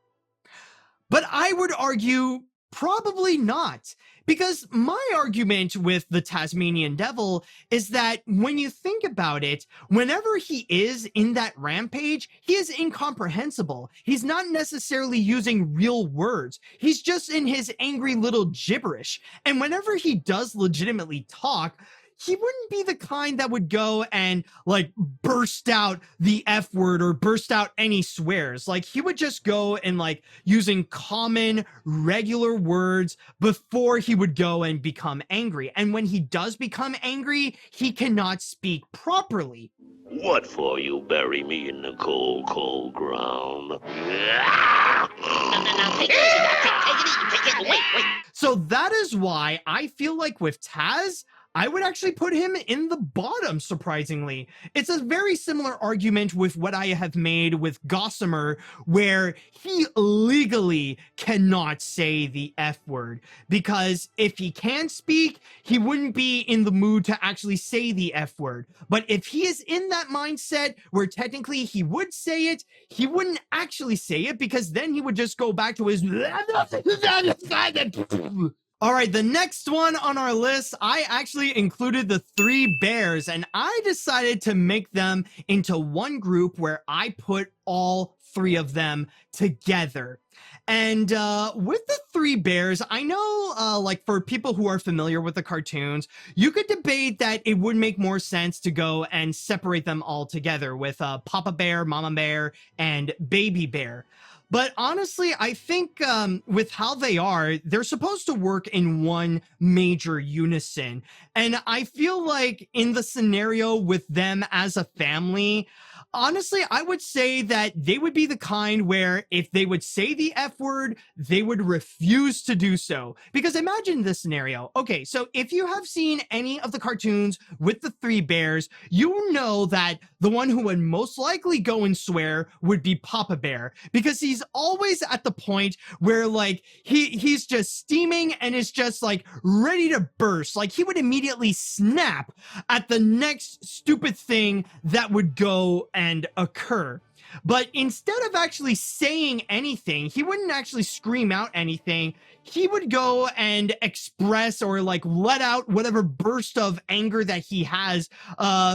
S1: But I would argue probably not. Because my argument with the Tasmanian Devil is that when you think about it, whenever he is in that rampage, he is incomprehensible. He's not necessarily using real words. He's just in his angry little gibberish. And whenever he does legitimately talk, he wouldn't be the kind that would go and like burst out the F word or burst out any swears. Like, he would just go and like using common regular words before he would go and become angry. And when he does become angry, he cannot speak properly.
S4: What for you bury me in the cold, cold ground? No, take it easy, Doc. Take it. Wait.
S1: So that is why I feel like with Taz, I would actually put him in the bottom, surprisingly. It's a very similar argument with what I have made with Gossamer, where he legally cannot say the F word, because if he can speak, he wouldn't be in the mood to actually say the F word. But if he is in that mindset where technically he would say it, he wouldn't actually say it, because then he would just go back to his... All right, the next one on our list, I actually included the three bears, and I decided to make them into one group where I put all three of them together. And with the three bears, I know, like, for people who are familiar with the cartoons, you could debate that it would make more sense to go and separate them all together with Papa Bear, Mama Bear, and Baby Bear. But honestly, I think with how they are, they're supposed to work in one major unison. And I feel like in the scenario with them as a family, honestly, I would say that they would be the kind where if they would say the F word, they would refuse to do so. Because imagine this scenario. Okay, so if you have seen any of the cartoons with the three bears, you know that the one who would most likely go and swear would be Papa Bear, because he's always at the point where like he's just steaming and is just like ready to burst. Like, he would immediately snap at the next stupid thing that would go and occur. But instead of actually saying anything, he wouldn't actually scream out anything. He would go and express or like let out whatever burst of anger that he has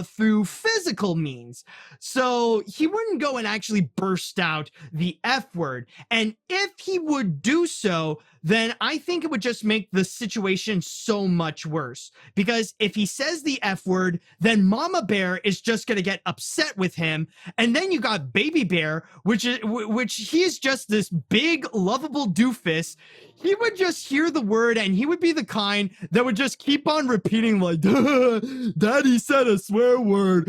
S1: through physical means. So he wouldn't go and actually burst out the F word. And if he would do so, then I think it would just make the situation so much worse. Because if he says the F word, then Mama Bear is just going to get upset with him. And then you got Baby Bear, which he's just this big, lovable doofus. He would just hear the word and he would be the kind that would just keep on repeating like, Daddy said a swear word.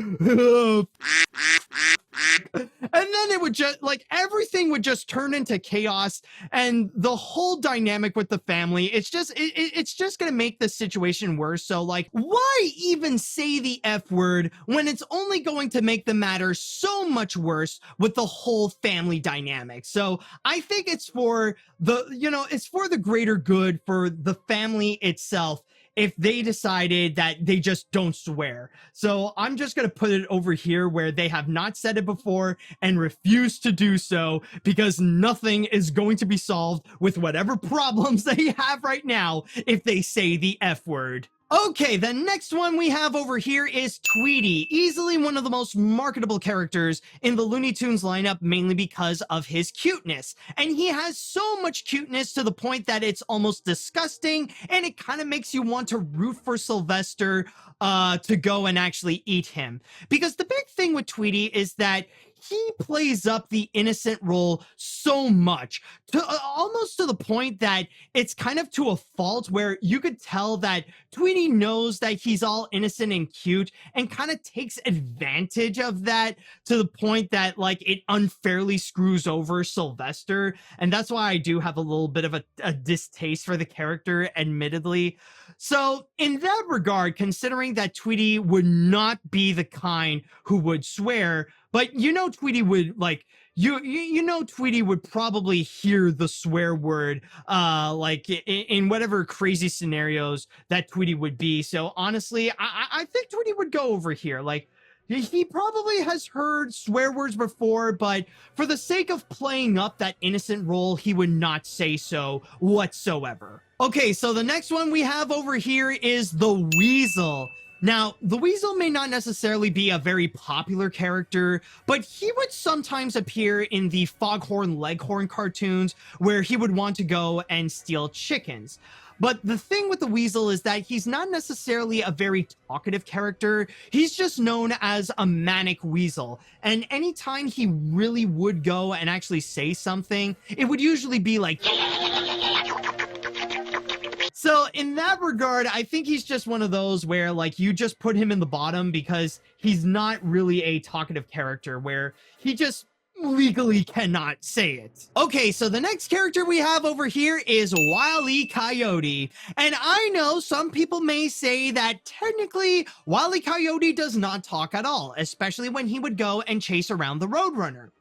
S1: And then it would just like everything would just turn into chaos, and the whole dynamic with the family, it's just going to make the situation worse. So like, why even say the F word when it's only going to make the matter so much worse with the whole family dynamic? So I think it's for it's for the greater good for the family itself if they decided that they just don't swear. So I'm just going to put it over here where they have not said it before and refuse to do so, because nothing is going to be solved with whatever problems they have right now if they say the F word. Okay, the next one we have over here is Tweety, easily one of the most marketable characters in the Looney Tunes lineup, mainly because of his cuteness. And he has so much cuteness to the point that it's almost disgusting, and it kind of makes you want to root for Sylvester to go and actually eat him. Because the big thing with Tweety is that he plays up the innocent role so much, to almost to the point that it's kind of to a fault, where you could tell that Tweety knows that he's all innocent and cute and kind of takes advantage of that to the point that like it unfairly screws over Sylvester. And that's why I do have a little bit of a distaste for the character, admittedly. So in that regard, considering that Tweety would not be the kind who would swear, but Tweety would like Tweety would probably hear the swear word like in whatever crazy scenarios that Tweety would be. So honestly, I think Tweety would go over here. Like, he probably has heard swear words before, but for the sake of playing up that innocent role, he would not say so whatsoever. Okay, so the next one we have over here is the Weasel. Now, the Weasel may not necessarily be a very popular character, but he would sometimes appear in the Foghorn Leghorn cartoons where he would want to go and steal chickens. But the thing with the Weasel is that he's not necessarily a very talkative character. He's just known as a manic weasel. And anytime he really would go and actually say something, it would usually be like... So in that regard, I think he's just one of those where like you just put him in the bottom because he's not really a talkative character, where he just legally cannot say it. Okay, so the next character we have over here is Wile E. Coyote. And I know some people may say that technically Wile E. Coyote does not talk at all, especially when he would go and chase around the Roadrunner.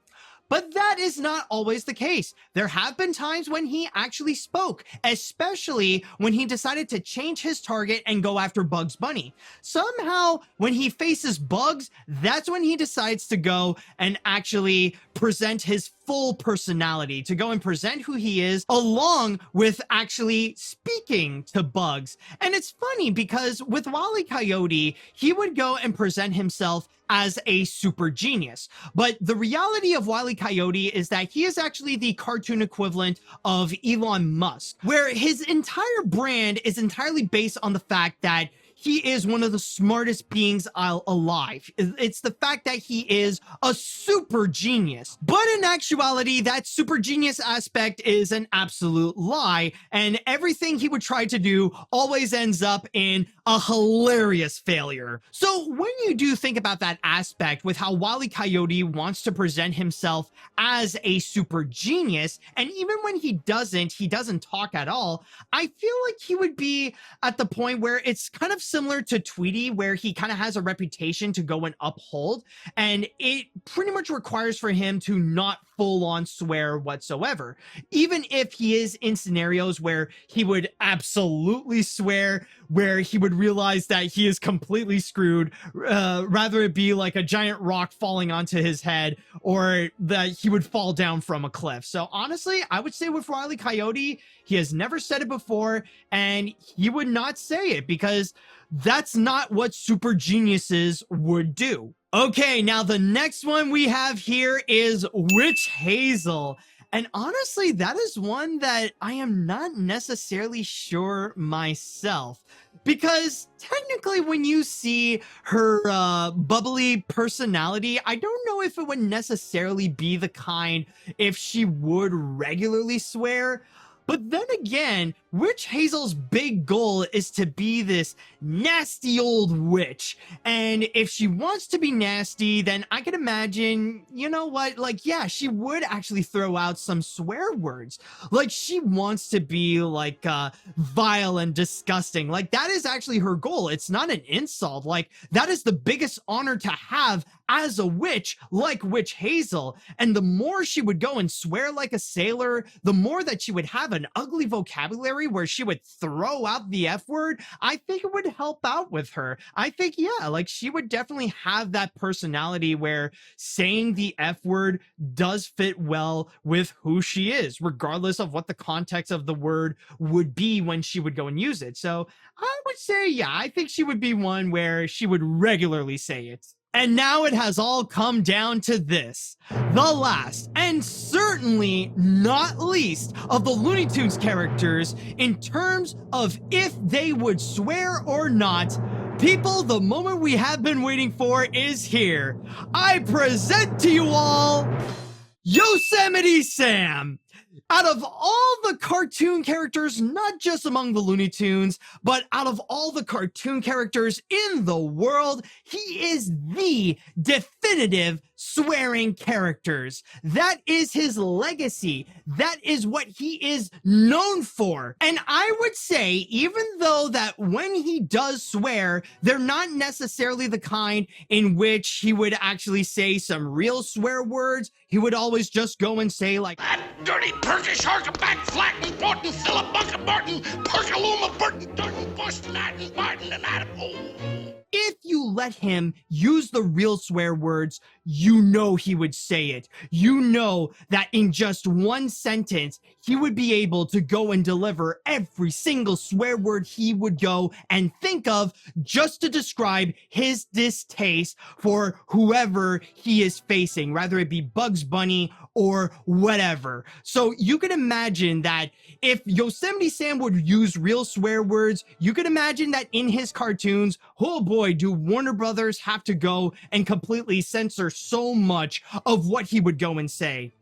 S1: But that is not always the case. There have been times when he actually spoke, especially when he decided to change his target and go after Bugs Bunny. Somehow, when he faces Bugs, that's when he decides to go and actually present his full personality, to go and present who he is, along with actually speaking to Bugs. And it's funny because with Wile E. Coyote, he would go and present himself as a super genius. But the reality of Wile E. Coyote is that he is actually the cartoon equivalent of Elon Musk, where his entire brand is entirely based on the fact that he is one of the smartest beings alive. It's the fact that he is a super genius. But in actuality, that super genius aspect is an absolute lie, and everything he would try to do always ends up in a hilarious failure. So when you do think about that aspect with how Wile E. Coyote wants to present himself as a super genius, and even when he doesn't talk at all, I feel like he would be at the point where it's kind of similar to Tweety, where he kind of has a reputation to go and uphold, and it pretty much requires for him to not full on swear whatsoever. Even if he is in scenarios where he would absolutely swear, where he would realize that he is completely screwed, rather it be like a giant rock falling onto his head, or that he would fall down from a cliff. So honestly, I would say with Wile E. Coyote, he has never said it before, and he would not say it because that's not what super geniuses would do. Okay, now the next one we have here is Witch Hazel. And honestly, that is one that I am not necessarily sure myself. Because technically when you see her bubbly personality, I don't know if it would necessarily be the kind if she would regularly swear. But then again, Witch Hazel's big goal is to be this nasty old witch. And if she wants to be nasty, then I can imagine, you know what, like, yeah, she would actually throw out some swear words. Like, she wants to be, like, vile and disgusting. Like, that is actually her goal. It's not an insult. Like, that is the biggest honor to have as a witch, like Witch Hazel. And the more she would go and swear like a sailor, the more that she would have an ugly vocabulary where she would throw out the F word, I think it would help out with her. I think, yeah, like she would definitely have that personality where saying the F word does fit well with who she is, regardless of what the context of the word would be when she would go and use it. So I would say, yeah, I think she would be one where she would regularly say it. And now it has all come down to this. The last, and certainly not least, of the Looney Tunes characters in terms of if they would swear or not. People, the moment we have been waiting for is here. I present to you all Yosemite Sam. Out of all the cartoon characters, not just among the Looney Tunes, but out of all the cartoon characters in the world, he is the definitive swearing characters. That is his legacy. That is what he is known for. And I would say, even though that when he does swear, they're not necessarily the kind in which he would actually say some real swear words. He would always just go and say like,
S4: That dirty Turkish harkaback flatten Borton Philip Barton Perkaluma Burton Durton Boston Martin Martin and Adam.
S1: if you let him use the real swear words, you know he would say it. You know that in just one sentence, he would be able to go and deliver every single swear word he would go and think of just to describe his distaste for whoever he is facing, whether it be Bugs Bunny or whatever. So you can imagine that if Yosemite Sam would use real swear words, you can imagine that in his cartoons, oh boy, do Warner Brothers have to go and completely censor so much of what he would go and say.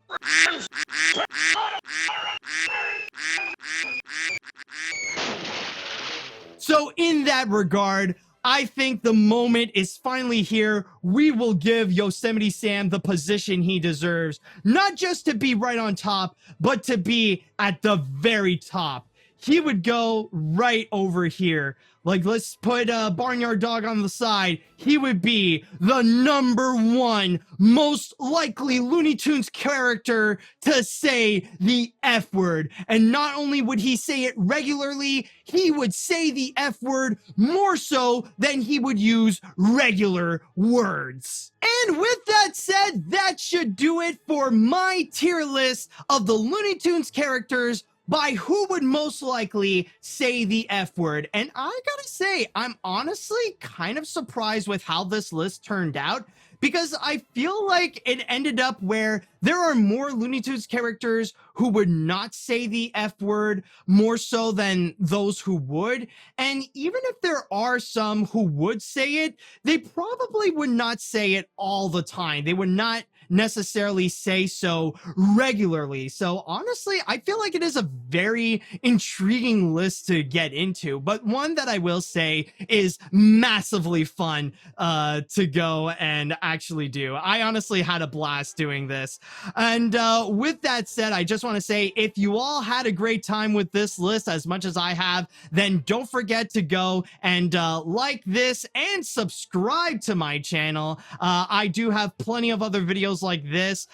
S1: So in that regard, I think the moment is finally here. We will give Yosemite Sam the position he deserves, not just to be right on top, but to be at the very top. He would go right over here. Like, let's put Barnyard Dog on the side. He would be the #1 most likely Looney Tunes character to say the F word. And not only would he say it regularly, he would say the F word more so than he would use regular words. And with that said, that should do it for my tier list of the Looney Tunes characters by who would most likely say the F word. And I gotta say, I'm honestly kind of surprised with how this list turned out, because I feel like it ended up where there are more Looney Tunes characters who would not say the F word more so than those who would. And even if there are some who would say it, they probably would not say it all the time. They would not necessarily say so regularly. So honestly, I feel like it is a very intriguing list to get into, but one that I will say is massively fun to go and actually do. I honestly had a blast doing this. And with that said, I just want to say, if you all had a great time with this list as much as I have, then don't forget to go and like this and subscribe to my channel. I do have plenty of other videos videos like this.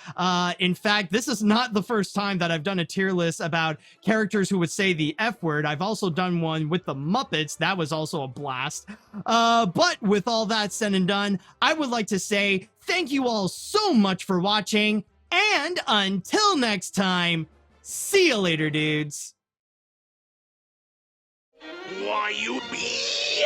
S1: In fact, this is not the first time that I've done a tier list about characters who would say the F word. I've also done one with the Muppets. That was also a blast. But with all that said and done, I would like to say thank you all so much for watching, and until next time, see you later, dudes.
S4: Why, you be